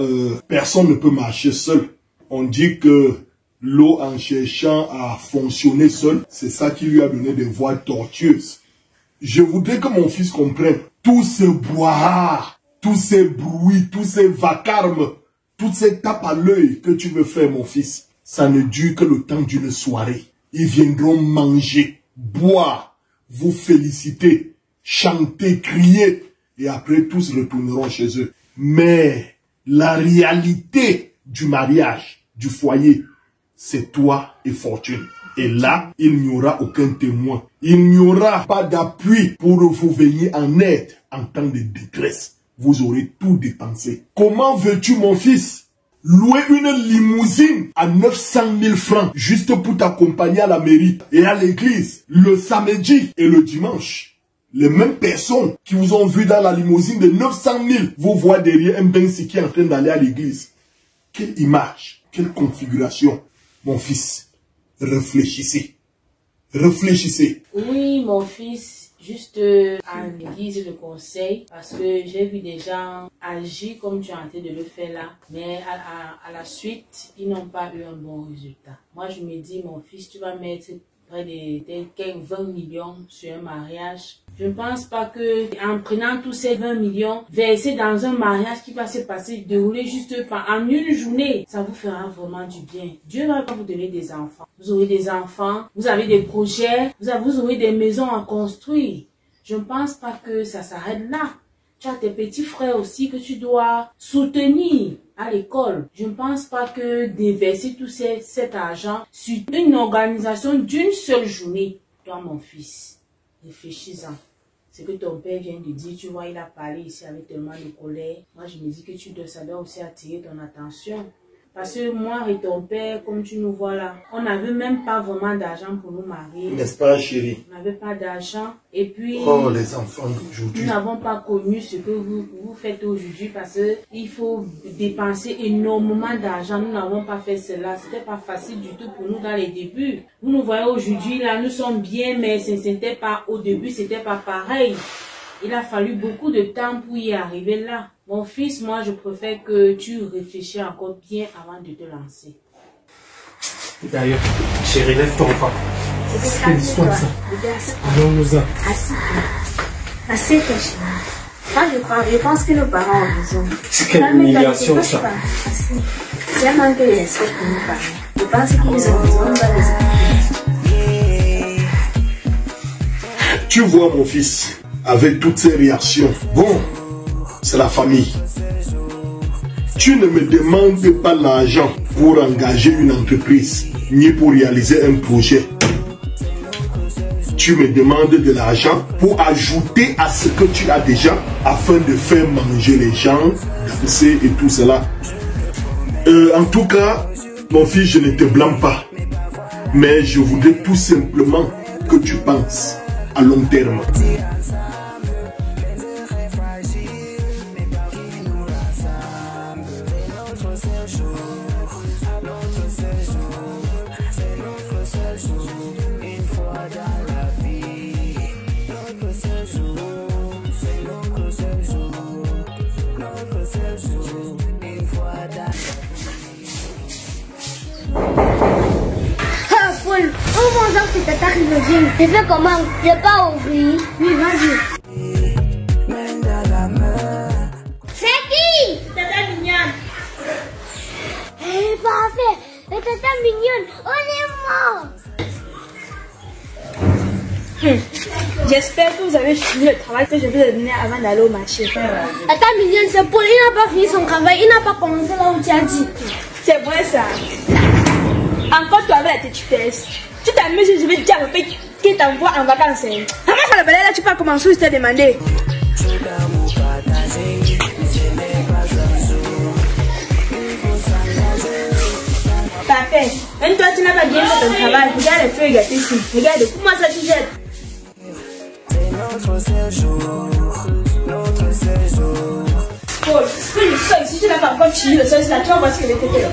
personne ne peut marcher seul. On dit que l'eau, en cherchant à fonctionner seul, c'est ça qui lui a donné des voies tortueuses. Je voudrais que mon fils comprenne tous ces brouhaha, tous ces bruits, tous ces vacarmes, toutes ces tapes à l'œil que tu veux faire, mon fils. Ça ne dure que le temps d'une soirée. Ils viendront manger, boire, vous féliciter, chanter, crier, et après tous retourneront chez eux. Mais la réalité du mariage, du foyer, c'est toi et Fortune. Et là, il n'y aura aucun témoin. Il n'y aura pas d'appui pour vous venir en aide en temps de détresse. Vous aurez tout dépensé. Comment veux-tu, mon fils, louer une limousine à 900 000 francs juste pour t'accompagner à la mairie et à l'église le samedi et le dimanche? Les mêmes personnes qui vous ont vu dans la limousine de 900 000 vous voient derrière un Benzi qui est en train d'aller à l'église. Quelle image, quelle configuration. Mon fils, réfléchissez. Réfléchissez. Oui, mon fils, juste en guise de conseil, parce que j'ai vu des gens agir comme tu es en train de le faire là, mais à la suite, ils n'ont pas eu un bon résultat. Moi, je me dis, mon fils, tu vas mettre près de 20 millions sur un mariage. Je ne pense pas que en prenant tous ces 20 millions, verser dans un mariage qui va se passer, dérouler juste en une journée, ça vous fera vraiment du bien. Dieu va pas vous donner des enfants. Vous aurez des enfants, vous avez des projets, vous aurez des maisons à construire. Je ne pense pas que ça s'arrête là. Tu as tes petits frères aussi que tu dois soutenir à l'école. Je ne pense pas que déverser tout cet argent sur une organisation d'une seule journée. Toi, mon fils, réfléchis-en. Ce que ton père vient de dire, tu vois, il a parlé ici avec tellement de colère. Moi, je me dis que ça doit aussi attirer ton attention. Parce que moi et ton père, comme tu nous vois là, on n'avait même pas vraiment d'argent pour nous marier. N'est-ce pas, chérie? On n'avait pas d'argent. Et puis, oh, les enfants d'aujourd'hui. Nous n'avons pas connu ce que vous faites aujourd'hui parce qu'il faut dépenser énormément d'argent. Nous n'avons pas fait cela. C'était pas facile du tout pour nous dans les débuts. Vous nous voyez aujourd'hui là, nous sommes bien, mais c'était pas, au début, c'était pas pareil. Il a fallu beaucoup de temps pour y arriver là. Mon fils, moi, je préfère que tu réfléchis encore bien avant de te lancer. D'ailleurs, chérie, lève-toi pas. C'est l'histoire, ça. Allons-nous-en. Assieds-toi. Assieds-toi, chérie. Moi, je pense que nos parents ont raison. Quelle humiliation, ça. C'est un manque de respect pour nos parents. Je pense qu'ils ont raison, on va les écouter. Tu vois, mon fils, avec toutes ces réactions, bon, c'est la famille. Tu ne me demandes pas l'argent pour engager une entreprise, ni pour réaliser un projet. Tu me demandes de l'argent pour ajouter à ce que tu as déjà, afin de faire manger les gens, danser et tout cela. En tout cas, mon fils, je ne te blâme pas. Mais je voudrais tout simplement que tu penses à long terme. C'est tata Rivogine. Je fais comment? Je n'ai pas ouvert. Oui, vas-y. C'est qui? Tata mignonne. Eh, parfait. La tata mignonne, on est mort. J'espère que vous avez fini le travail que je vous ai donné avant d'aller au marché. Tata mignonne, c'est Paul. Il n'a pas fini son travail. Il n'a pas commencé là où tu as dit. C'est vrai ça. Encore toi avec la têtupesse. Tu t'amuses, je vais te dire un peu qui t'envoie en vacances. Comment ça le balai là, tu peux commencer où je t'ai demandé. Parfait. Même toi, tu n'as pas bien fait ton travail. Regarde les feuilles gâtées ici. Regarde, comment ça tu jettes. Paul, que le sol, si tu n'as pas encore fini le sol, là, tu vas voir ce que les côtés là.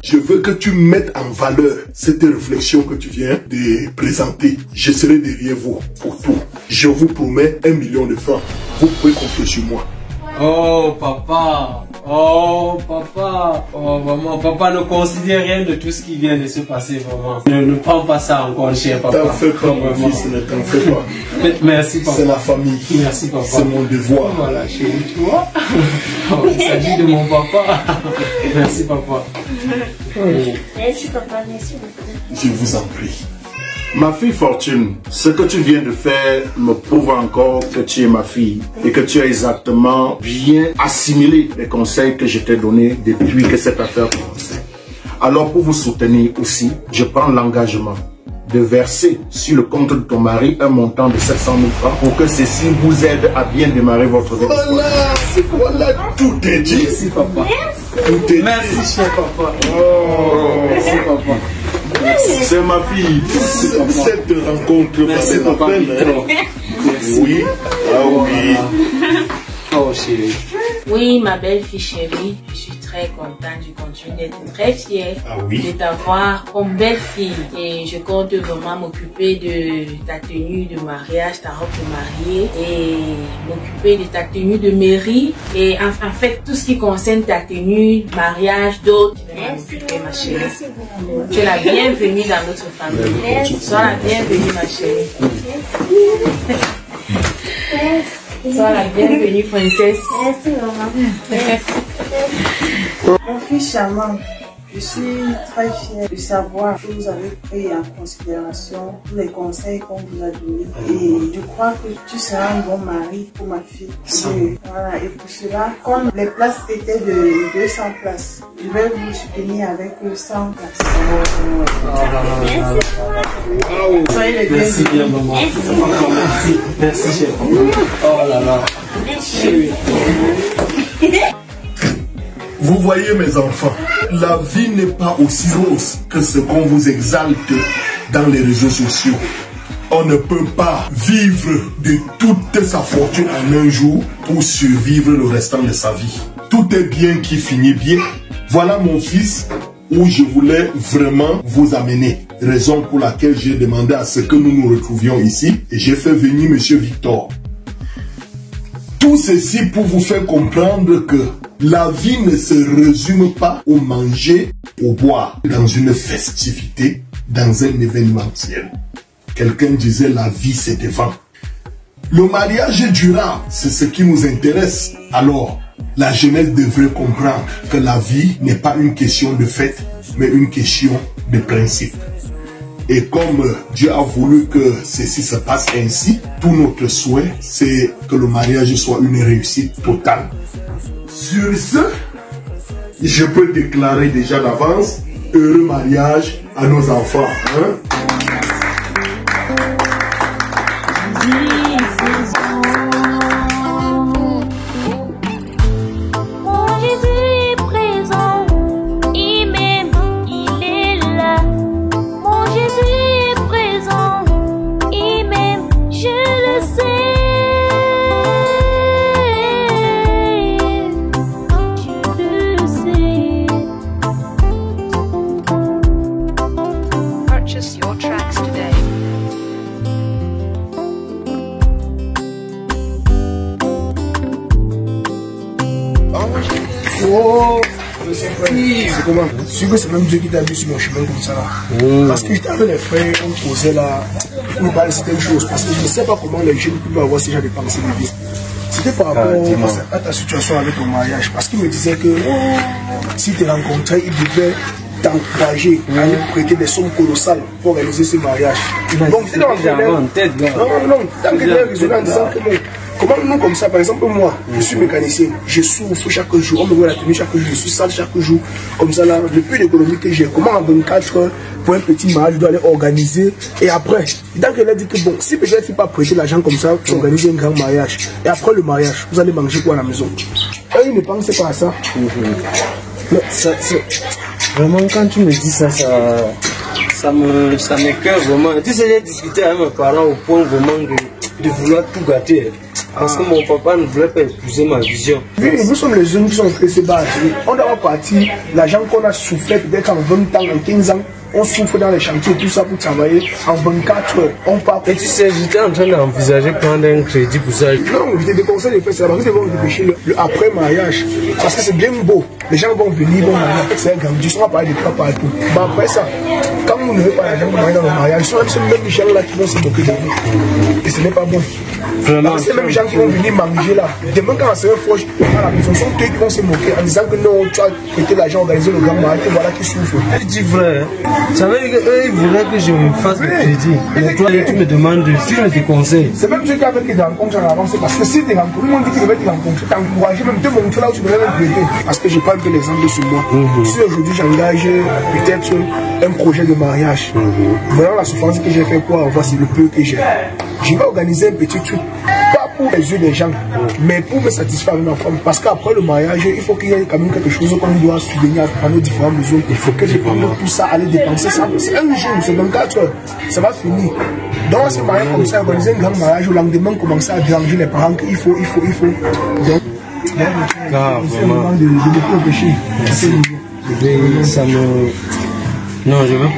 Je veux que tu mettes en valeur cette réflexion que tu viens de présenter. Je serai derrière vous pour tout. Je vous promets 1 million de francs. Vous pouvez compter sur moi. Oh papa, oh papa, oh maman, papa ne considère rien de tout ce qui vient de se passer vraiment. Ne prends pas ça encore cher papa. T'en fais pas mon fils, ne t'en fais pas. Merci papa. C'est la famille. Merci papa. C'est mon devoir. Voilà chérie, tu vois. Oh, il s'agit de mon papa. Merci papa. Merci papa, merci beaucoup. Je vous en prie. Ma fille Fortune, ce que tu viens de faire me prouve encore que tu es ma fille et que tu as exactement bien assimilé les conseils que je t'ai donnés depuis que cette affaire a commencé. Alors pour vous soutenir aussi, je prends l'engagement de verser sur le compte de ton mari un montant de 700 000 francs pour que ceci vous aide à bien démarrer votre vie. Voilà, tout est dit. Merci papa. Tout est dit. Merci cher papa. Oh, merci papa. C'est ma fille. Cette rencontre merci papa. Oui. Ah oui. Oh chérie. Oui, ma belle fille chérie, je suis très contente, je continue d'être très fière de t'avoir comme belle fille. Et je compte vraiment m'occuper de ta tenue de mariage, ta robe de mariée, et m'occuper de ta tenue de mairie. Et en fait, tout ce qui concerne ta tenue, mariage, d'autres, je vais m'en occuper, ma chérie. Tu es la bienvenue dans notre famille. Sois la bienvenue, ma chérie. Sois la bienvenue, princesse. Merci, maman. Mon fils charmant, Je suis très fière de savoir que vous avez pris en considération tous les conseils qu'on vous a donnés. Et je crois que tu seras un bon mari pour ma fille. Voilà, et pour cela, comme les places étaient de 200 places, je vais vous soutenir avec 100 places. Soyez les merci bien, maman. Merci. Merci, chef. Oh là là. Vous voyez mes enfants, la vie n'est pas aussi rose que ce qu'on vous exalte dans les réseaux sociaux. On ne peut pas vivre de toute sa fortune en un jour pour survivre le restant de sa vie. Tout est bien qui finit bien. Voilà mon fils où je voulais vraiment vous amener. Raison pour laquelle j'ai demandé à ce que nous nous retrouvions ici et j'ai fait venir M. Victor. Tout ceci pour vous faire comprendre que la vie ne se résume pas au manger, au boire, dans une festivité, dans un événementiel. Quelqu'un disait la vie c'est des vents. Le mariage est durable, c'est ce qui nous intéresse. Alors, la jeunesse devrait comprendre que la vie n'est pas une question de fête, mais une question de principe. Et comme Dieu a voulu que ceci se passe ainsi, tout notre souhait, c'est que le mariage soit une réussite totale. Sur ce, je peux déclarer déjà d'avance, heureux mariage à nos enfants. Hein? C'est comment? C'est que c'est même Dieu qui t'a mis sur mon chemin comme ça là. Parce que j'étais avec les frères, on causait là, on nous parlait de certaines choses. Parce que je ne sais pas comment les jeunes peuvent avoir ce genre de pensées de vie. C'était par rapport à ta situation avec ton mariage. Parce qu'il me disait que si tu rencontrais, il devait t'encourager à lui prêter des sommes colossales pour réaliser ce mariage. Donc, c'est dans tête. Non, tant que tu es raisonné en disant que bon, comment nous comme ça, par exemple moi, je suis mécanicien, je souffre chaque jour, on me voit la tenue chaque jour, je suis sale chaque jour, comme ça là, le peu d'économie que j'ai, comment en 24 heures pour un petit mariage, je dois aller organiser, et après, donc elle a dit que bon, si peut-être tu pas prêter l'argent comme ça, tu organises un grand mariage, et après le mariage, vous allez manger quoi à la maison? Eux, ils ne pensaient pas à ça. Vraiment, quand tu me dis ça, ça m'écoeure vraiment. Tu sais, j'ai discuté avec mes parents au point vraiment de vouloir tout gâter. Parce que mon papa ne voulait pas épouser ma vision. Oui, nous sommes les jeunes qui sont fait se battre. On doit partir, l'argent qu'on a souffert peut-être en 20 ans, en 15 ans, on souffre dans les chantiers, tout ça pour travailler. En 24 heures, on part. Et tu sais, j'étais en train d'envisager prendre un crédit pour ça. Non, je te déconseille de faire ça. Parce que vous devez réfléchir le après-mariage. Parce que c'est bien beau. Les gens vont venir, vont marier. C'est grandissant, on va parler de toi partout. Mais après ça, quand vous n'avez pas l'argent pour marier dans le mariage, ce sont ces mêmes gens-là qui vont se moquer de vous. Et ce n'est pas bon. Vraiment. Ces mêmes gens qui vont venir manger là, demain quand on se refroche à la maison, ce sont eux qui vont se moquer en disant que non, tu as prêté l'argent, organiser le grand mariage, et voilà qui souffre. Elle dit vrai. Ça veut dire qu'eux, ils voulaient que je me fasse le crédit. Et toi, tu me demandes si je te conseille. C'est même ceux qui avaient des rencontres en avance, parce que si tu rencontres, tout le monde dit qu'ils devaient te rencontrer, t'encourager, même te montrer là où tu devais même prêter. Parce que je prends un peu l'exemple sur moi. Si aujourd'hui j'engage peut-être un projet de mariage, voilà la souffrance que j'ai fait pour avoir, c'est le peu que j'ai. Je vais organiser un petit truc, pas pour les yeux des gens, mais pour me satisfaire avec ma femme. Parce qu'après le mariage, il faut qu'il y ait quand même quelque chose qu'on doit subvenir à nos différents besoins. Il faut que je prenne tout ça, aller dépenser ça. C'est un jour, c'est 24 heures, ça va finir. Donc on se marie comme ça, organiser un grand mariage, au lendemain, commencer à déranger les parents qu'il faut. Donc, c'est le moment de beaucoup réfléchir. Ça me... Non, je veux.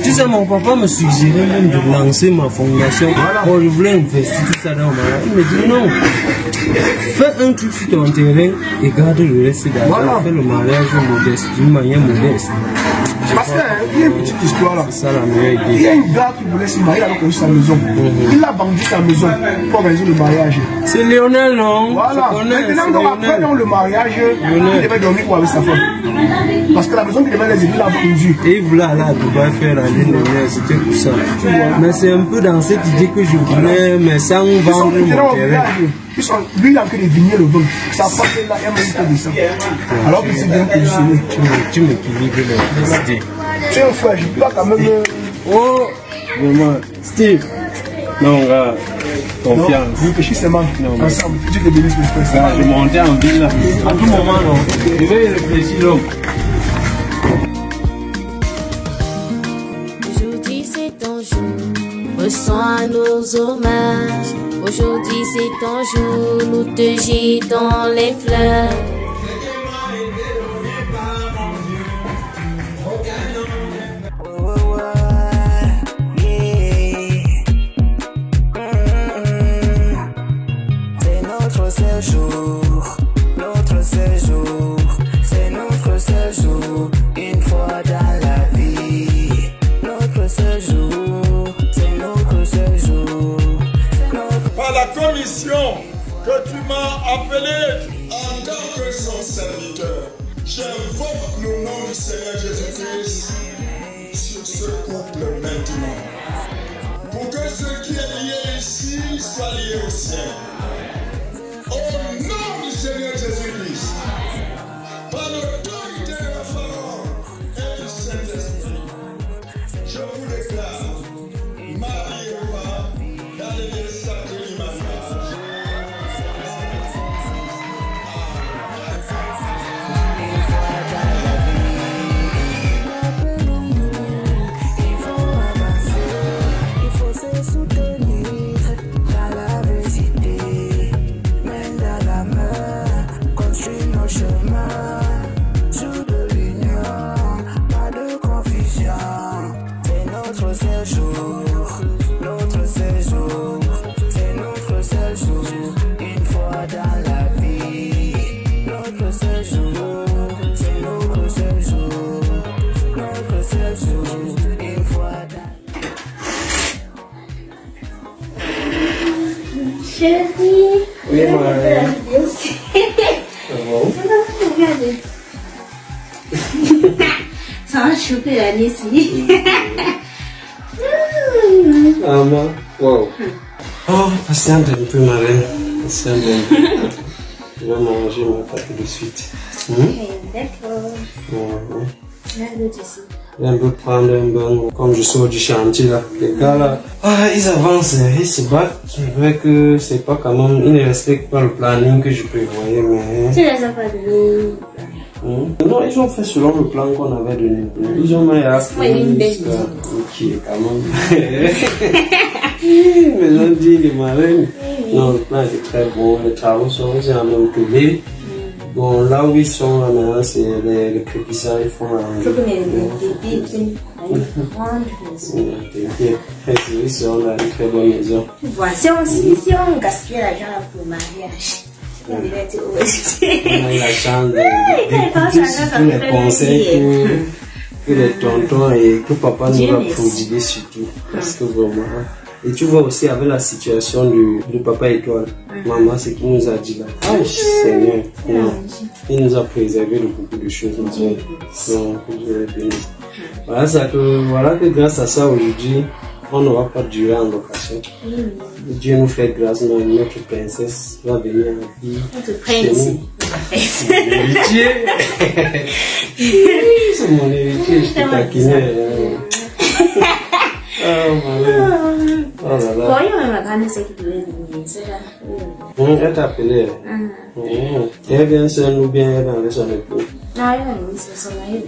Tu sais, mon papa me suggérait même de lancer ma fondation. Bon, je voulais investir tout ça dans ma mariage. Il me dit non. Fais un truc sur ton terrain et garde le reste d'argent. Fais le mariage modeste, d'une manière modeste. Parce qu'il y a une petite histoire là. Ça, la meilleure idée. Il y a une gars qui voulait se marier, il a construit sa maison. Il a vendu sa maison pour organiser le mariage. C'est Lionel, non? Voilà. Maintenant, donc, après le mariage, il devait dormir avec sa femme. Parce que la maison qu'il devait les aider, il a vendu. Et il voulait aller à Dubaï faire la lune de miel, c'était pour ça. Mais c'est un peu dans cette idée que je voulais, mais sans vendre mon terrain. Lui, il a que des vignes le vin. Ça passe là, il y a même de ça. Alors que c'est bien positionné. Tu m'équilibres les idées. Tu es un frère, je dois quand même. Oh, vraiment. Steve. Non, gars. Confiance. Je réfléchis seulement. Ensemble, tu te bénisses le frère. Je montais en ville là. À tout moment, non. Je vais y réfléchir, donc. Aujourd'hui c'est ton jour, reçois nos hommages. Aujourd'hui c'est ton jour, nous te jetons les fleurs. C'est notre séjour, c'est notre séjour, une fois dans la vie. Notre séjour, c'est notre séjour. Par la commission que tu m'as appelé en tant que son serviteur, j'invoque le nom du Seigneur Jésus-Christ sur ce couple maintenant. Pour que ce qui est lié ici soit lié au ciel. Au nom du Seigneur Jésus-Christ, par l'autorité de la parole et du Saint-Esprit, je vous déclare, Marie et moi, dans les lieux sacrés du mariage. Il faut avancer, il faut se soutenir dans la vérité, main dans la main, construire nos chemins, jour de l'union, pas de confusion. C'est notre séjour, c'est notre séjour, une fois dans la vie. Notre séjour, c'est notre séjour, une fois dans Chérie, Oui, regarde ma- un peu la vidéo. Regardez. Ça va choquer la ici. Ah, moi. Wow. Oh, patiente un peu, ma reine. Patiente un peu. Je vais manger ma pâte de suite. D'accord. Ouais. Là, l'autre ici. Je vais un peu prendre un bain. Comme je sors du chantier là, les gars là, ils avancent, ils se battent. C'est vrai que c'est pas quand même, ils ne respectent pas le planning que je prévoyais, mais. Tu les as pas donné. Non, ils ont fait selon le plan qu'on avait donné. Ils ont mis à une belle ok, quand même. Mais ils ont dit les marraines. Non, le plan était très bon. Les travaux sont en même trouvé. Bon, là où ils sont là maintenant, c'est les crépissards, ils font Il faut que les bébés viennent à une grande maison. ils sont dans une très bonne maison. Voilà, si on gaspille l'argent là pour le mariage, on dirait être On a eu la chance d'écouter surtout les conseils que les tontons et que papa nous a prodigués surtout. Parce que vraiment. Et tu vois aussi avec la situation du papa étoile, maman, ce qu'il nous a dit là. Ah, Seigneur, il nous a préservé de beaucoup de choses. Donc, je l'ai béni. Voilà que grâce à ça aujourd'hui, on n'aura pas duré en location. Dieu nous fait grâce, notre princesse va venir en vie. Notre prince. C'est mon héritier. C'est mon héritier, je te taquinais. Oh là là. Bon, il y a même grande sœur qui devait venir, c'est là. Elle t'a appelé. Elle vient seule ou bien elle est avec son époux. Non, elle va venir, c'est son mari.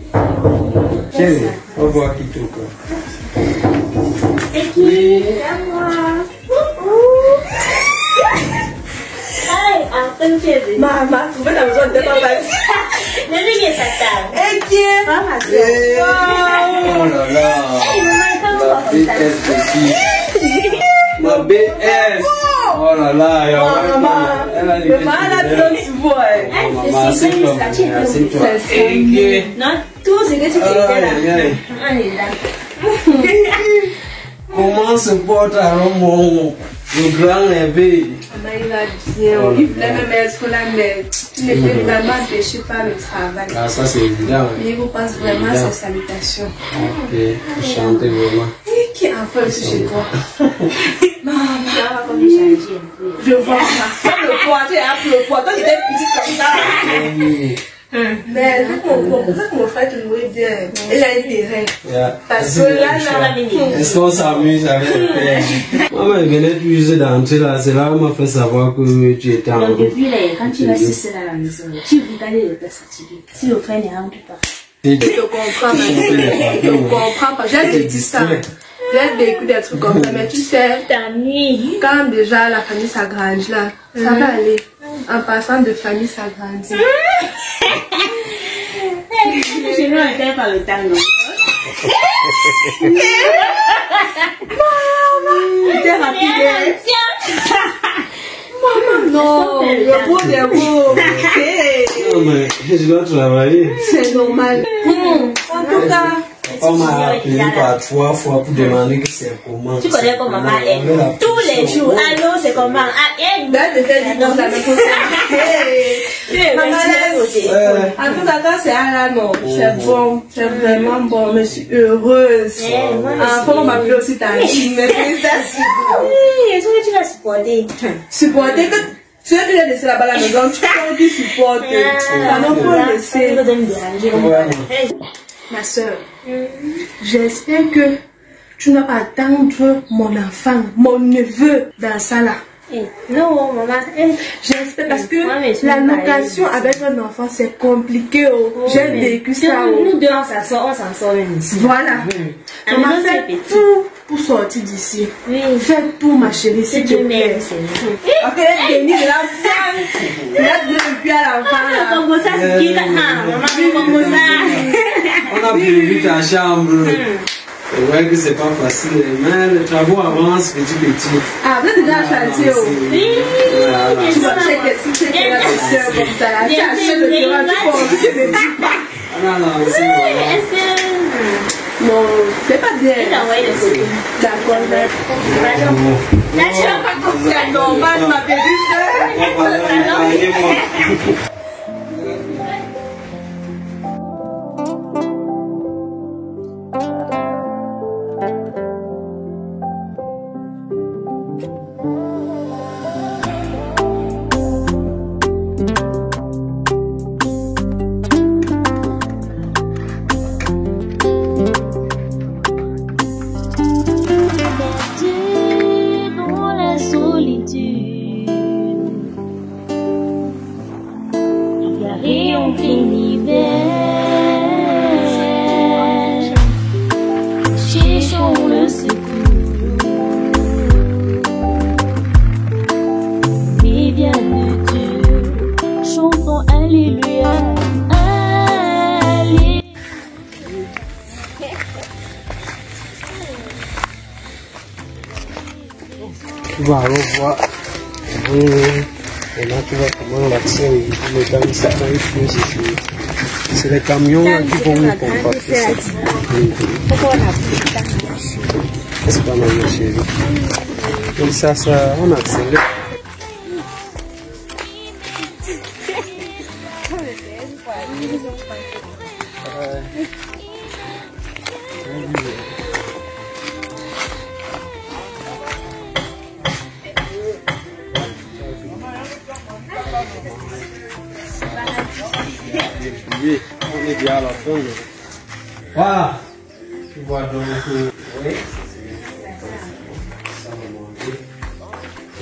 Chérie, on va voir qui trouve. C'est qui? C'est moi. Hey, attends, tu es venue. Maman, tu veux la maison de papa. Le mec est fatal. Et qui est? Maman, c'est Oh là là. Hey, maman, La BS ici. Ma BS. Oh là là. Elle a dit. Maman, elle a trop de voix. Maman, c'est toi. Non, Tout ce que tu faisais là, on est là. Comment se porte alors le grand éveil? Il va bien, il voulait me mettre là, mais il était vraiment empêché par le travail. Ah, ça c'est évident. Mais il vous passe vraiment ses salutations. Ok, chantez vraiment. Qui a fait aussi chez toi? Maman, Je vois ça. Le poids, tu as appris le poids. Toi, tu étais petite comme ça. Mais mon frère te louait bien. Il a intérêt. Parce que là, est-ce qu'on s'amuse avec le père? Maman, il venait juste d'entrer là. C'est là qu'on m'a fait savoir que tu étais en donc, depuis là, quand tu vas sucer à la maison, tu regardais le père fatigué. Si le frère ne rentre pas. Je comprends, je comprends pas. J'ai dit ça. J'ai vécu des trucs comme ça, mais tu sais, quand déjà la famille s'agrandit là, ça va aller. En passant de famille s'agrandit. Je ne m'appelle pas le temps, non? Maman, t'es rapide. Maman, non, le beau des beaux. Non, mais je dois travailler. C'est normal. En tout cas, on m'a appelé par 3 fois pour demander que c'est comment. Tu connais comment maman est. Tous les jours, allô, c'est comment. Là, je t'ai dit non, ça me pose. En tout cas, c'est à la non. C'est bon, c'est vraiment bon. Je suis heureuse. Comment on m'appelle aussi ta vie. Mais félicitations. Est-ce que tu vas supporter? Supporter que. Tu as déjà laissé là-bas la maison, tu peux dire supporter. Ça ne peut laisser. Ma soeur, j'espère que tu n'as pas attendre mon enfant, mon neveu dans ça là. Non, maman. J'espère parce que la location avec un enfant c'est compliqué. J'ai vécu ça. Nous deux, on s'en sort même ici. Voilà. On a fait tout pour sortir d'ici. Fais tout, ma chérie, s'il te plaît. Ok, Denis, de la femme. Il a depuis à l'enfant. Comme ça, c'est qui? Maman, comme ça. On a prévu ta chambre. C'est vrai que c'est pas facile, mais les travaux avancent petit. Ah, vous êtes déjà en chantier. Oui. Tu vas checker si tu es là, comme ça. Tu achètes le terrain, tu peux enlever des petits pas. Non, c'est bon. Est-ce que. Non, c'est pas bien. Tu t'as envoyé des photos. D'accord, d'accord. C'est normal, ma petite soeur. Tu vas revoir. Et là, tu vois comment l'accès est dans ça, c'est les camions là, qui vont nous compacter ça. C'est pas mal, ma chérie. Comme ça, on accélère. On est bien à la fin. Voilà. Tu vois donc. Oui.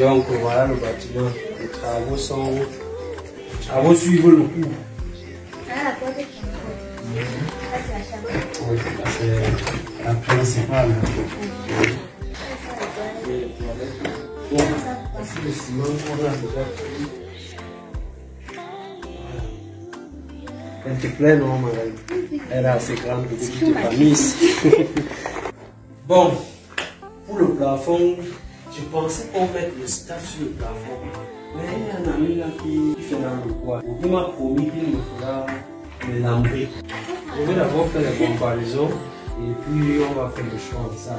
Donc voilà le bâtiment. Les travaux suivent le cours. Oui, c'est la principale. Bon, le ciment qu'on a déjà pris. Elle te plaît, non, madame? Elle est assez grande pour que tu te pas mise. Bon, pour le plafond, je pensais qu'on mette le staff sur le plafond. Mais il y a un ami là qui fait dans le coin. Il m'a promis qu'il me fera de lambris. Je vais d'abord faire les comparaisons et puis on va faire le choix de ça.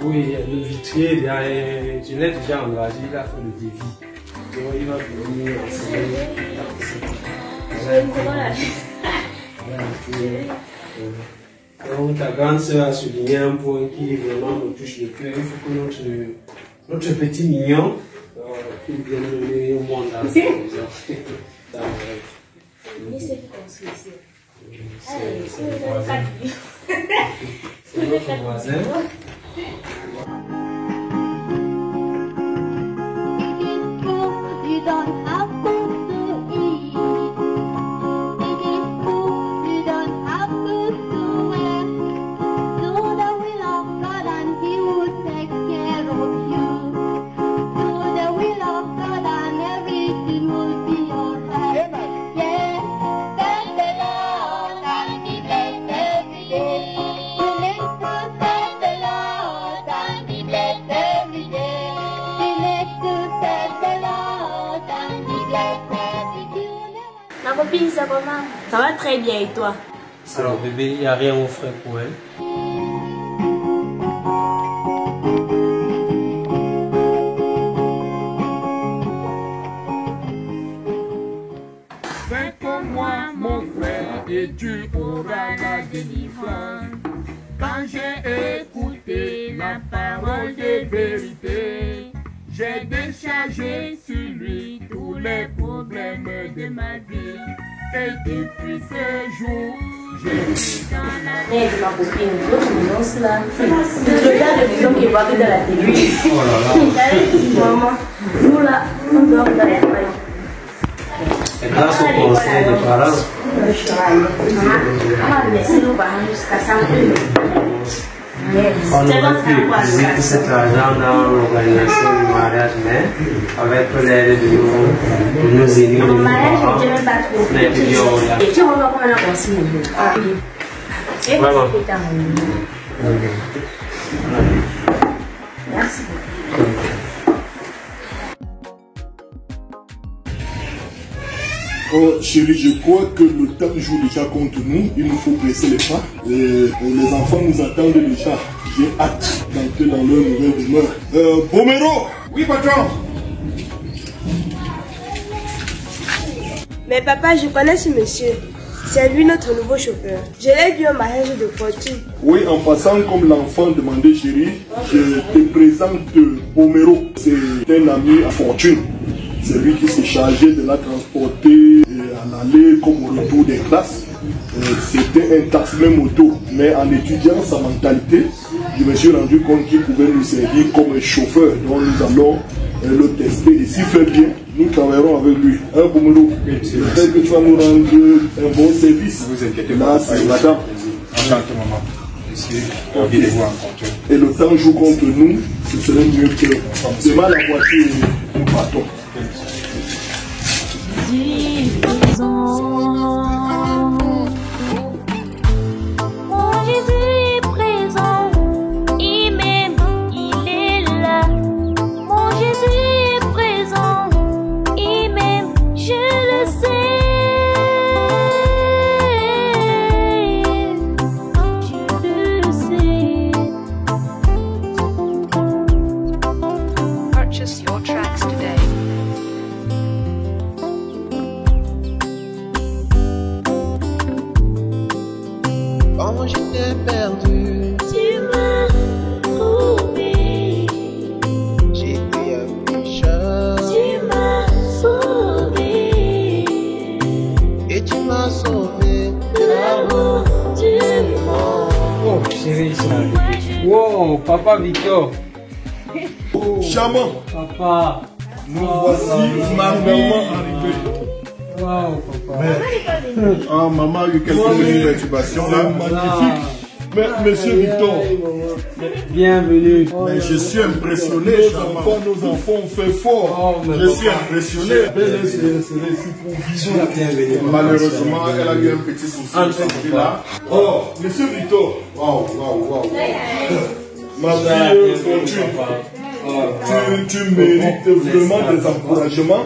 Oui, le vitrier, je l'ai déjà engagé, il a fait le devis. Donc il va venir donc ta grande sœur a souligné un point qui vraiment me touche le cœur. Il faut que notre petit mignon qui vienne donner au monde à sa maison. C'est notre voisin. You don't have to eat. It is food you don't have to wear. Do the will of God and He will take care of you. Do the will of God and everything will be alright. Yeah, thank the Lord and He bless every day. You need to thank the Lord and He bless every day. You need to thank the Lord and He bless every day. Ma copine, ça comment? Ça va très bien et toi? Alors bébé, il n'y a rien au frais pour elle. Fais comme moi, mon frère, et tu auras la délivrance. Quand j'ai écouté la parole de vérité, j'ai déchargé sur lui tous les problèmes de ma vie. Et depuis ce jour, j'ai vu dans la Mais ma copine, l'autre maison, c'est là. Le gars de maison qui est barré dans la télé. Oh là là. Maman, nous là, on doit regarder la maille. Et grâce au conseil des parents. Maman, laissez-nous parler jusqu'à 100 euros. On aurait pu utiliser tout cet argent dans l'organisation du mariage, mais avec l'aide de nos aînés, de nos parents, on a étudié au là. Et tu vois comment on a pensé. Vraiment. Merci. Oh chérie, je crois que le temps joue déjà contre nous. Il nous faut presser les pas. Et les enfants nous attendent déjà. J'ai hâte d'entrer dans leur nouvelle demeure. Bomero! Oui, patron. Mais papa, je connais ce monsieur. C'est lui notre nouveau chauffeur. Je l'ai vu au mariage de fortune. Oui, en passant comme l'enfant demandait chérie, je te présente Bomero. C'est un ami à fortune. C'est lui qui s'est chargé de la transporter à l'aller comme au retour des classes. C'était un taxi-même moto. Mais en étudiant sa mentalité, je me suis rendu compte qu'il pouvait nous servir comme un chauffeur. Donc nous allons le tester. Et s'il fait bien, nous travaillerons avec lui. Hein, Bomero? J'espère que tu vas nous rendre un bon service. Ne vous inquiétez pas. Là, c'est madame. Enchanté, maman. Ici, on vient de vous rencontrer. Et le temps joue contre nous. Ce serait mieux que demain la voiture nous partons. Mon Jésus est présent, il m'aime, il est là. Mon Jésus est présent, il m'aime, je le sais. Je le sais. Purchase your tracks today. Quand j'étais perdu, tu m'as trouvé. j'étais un pécheur. Tu m'as sauvé. Et tu m'as sauvé De l'amour du monde. Oh chérie, ça arrive. Wow, papa Victor. Charmant. Papa. Nous voici finalement arrivés. Wow, papa. Ah, maman a eu quelques perturbations là. Magnifique. Mais monsieur Victor. Bienvenue. Mais je suis impressionné. Nos enfants ont fait fort. Je suis impressionné. Malheureusement, elle a eu un petit souci là. Oh, monsieur Victor. Waouh, waouh, waouh. Ma fille Fortune, tu mérites vraiment des encouragements.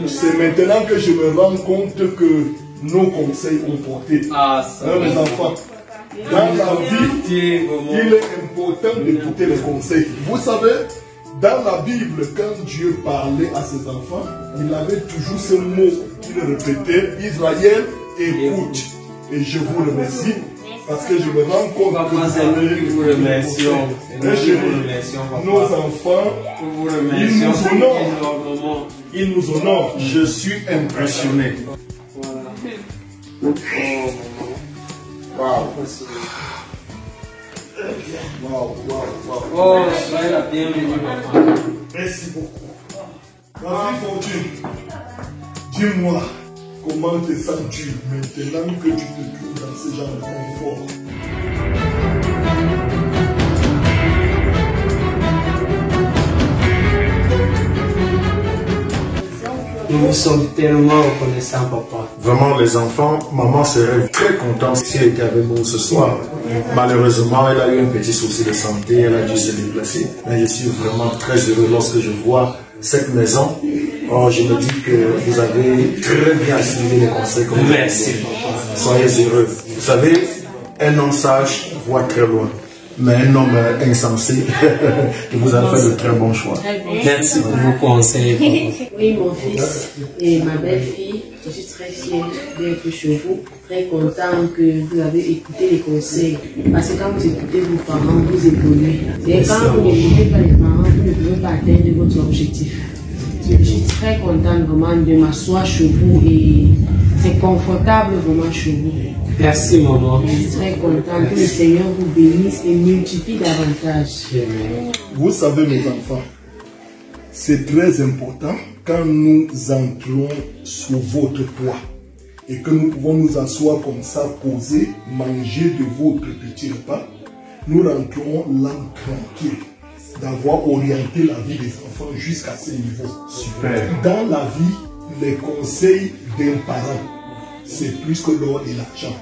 C'est maintenant que je me rends compte que nos conseils ont porté. Les enfants, dans la vie, il est important d'écouter les conseils. Vous savez, dans la Bible, quand Dieu parlait à ses enfants, il avait toujours ce mot qu'il répétait, Israël, écoute. Et je vous remercie parce que je me rends compte que vous avez nous vous remercions. Nos enfants, ils nous honorent. Ils nous honorent. Je suis impressionné. Wow. Oh, soyez la bienvenue, papa. Merci beaucoup. Vas-y, Fortune. Dis-moi, comment te sens-tu maintenant que tu te trouves dans ce genre de confort? Nous vous sommes tellement reconnaissants, papa. Vraiment, les enfants, maman serait très contente si elle était avec nous ce soir. Malheureusement, elle a eu un petit souci de santé, elle a dû se déplacer. Mais je suis vraiment très heureux lorsque je vois cette maison. Oh, je me dis que vous avez très bien suivi les conseils. Merci, papa. Soyez heureux. Vous savez, un homme sage voit très loin. Mais un homme insensé, vous avez fait de très bons choix. Merci pour vos conseils. Oui, mon fils et ma belle-fille, je suis très fière d'être chez vous, très content que vous avez écouté les conseils. Parce que quand vous écoutez vos parents, vous évoluez. Et quand vous n'écoutez pas les parents, vous ne pouvez pas atteindre votre objectif. Je suis très contente vraiment de m'asseoir chez vous et c'est confortable vraiment chez vous. Merci, maman. Je suis très contente que le Seigneur vous bénisse et multiplie davantage. Vous savez, mes enfants, c'est très important quand nous entrons sur votre toit et que nous pouvons nous asseoir comme ça, poser, manger de votre petit repas. Nous rentrons l'âme tranquille d'avoir orienté la vie des enfants jusqu'à ce niveau. Super. Dans la vie, les conseils d'un parent, c'est plus que l'or et l'argent.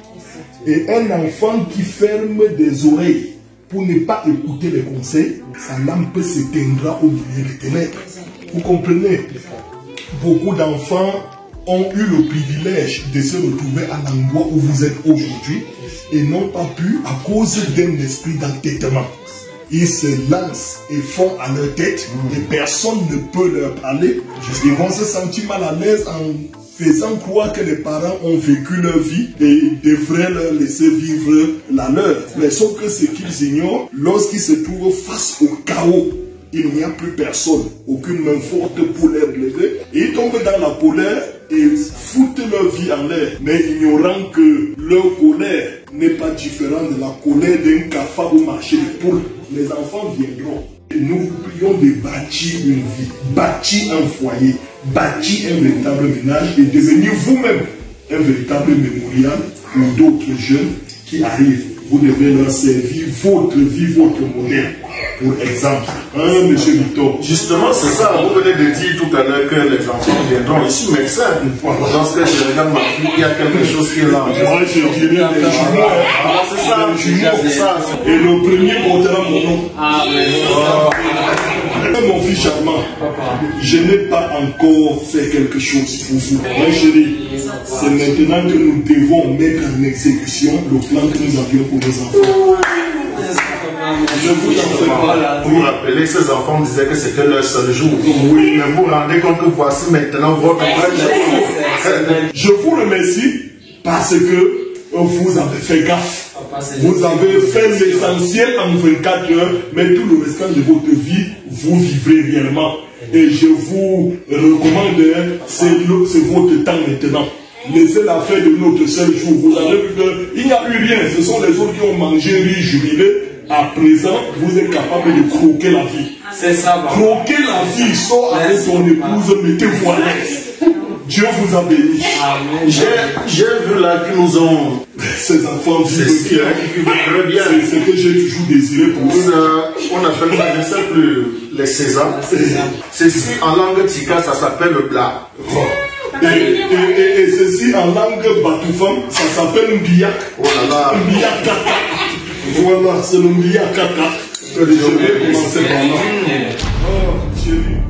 Et un enfant qui ferme des oreilles pour ne pas écouter les conseils, sa lampe s'éteindra au milieu des ténèbres. Vous comprenez? Beaucoup d'enfants ont eu le privilège de se retrouver à l'endroit où vous êtes aujourd'hui et n'ont pas pu à cause d'un esprit d'entêtement. Ils se lancent et font à leur tête et personne ne peut leur parler. Ils vont se sentir mal à l'aise en faisant croire que les parents ont vécu leur vie et devraient leur laisser vivre la leur. Mais sauf que ce qu'ils ignorent, lorsqu'ils se trouvent face au chaos, il n'y a plus personne, aucune main forte pour les relever. Et ils tombent dans la colère et foutent leur vie en l'air, mais ignorant que leur colère n'est pas différente de la colère d'un cafard au marché de poules. Les enfants viendront. Et nous vous prions de bâtir une vie, bâtir un foyer, bâtir un véritable ménage et devenir vous-même un véritable mémorial pour d'autres jeunes qui arrivent. Vous devez leur servir votre vie, votre modèle. Pour exemple, monsieur Victor. Justement, c'est ça. Vous venez de dire tout à l'heure que les enfants viendront. Je suis médecin. Lorsque je regarde ma fille, il y a quelque chose qui est là. Moi, je dirais des jumeaux. C'est ça, des jumeaux, c'est ça. Et le premier portera mon nom. Mon fils charmant, je n'ai pas encore fait quelque chose pour vous. Mon chéri, c'est maintenant que nous devons mettre en exécution le plan que nous avions pour nos enfants. Je vous en fais pas. Vous vous rappelez, ces enfants disaient que c'était leur seul jour. Oui, mais vous vous rendez compte que voici maintenant votre jour. Je vous remercie parce que vous avez fait gaffe. Vous avez fait l'essentiel en 24 heures, mais tout le restant de votre vie, vous vivrez réellement. Et je vous recommande, c'est votre temps maintenant. Laissez la fête de notre seul jour. Vous avez vu qu'il n'y a eu rien. Ce sont les autres qui ont mangé, ri, jubilé. À présent, vous êtes capable de croquer la vie. C'est ça. Croquer la vie, sort avec ton épouse, mettez-vous à l'aise. Dieu vous a béni. J'ai vu là qu'ils nous ont... Ces enfants vivent bien. C'est ce que j'ai toujours désiré pour eux. On appelle ça, je ne sais plus, les sésames. Ceci, en langue tika, ça s'appelle le plat. Et ceci, en langue batoufam, ça s'appelle mbiyak. Oh là là. Mbiyak kaka. Voilà, c'est le mbiyak kaka. Je vais commencer par là. Oh, chérie.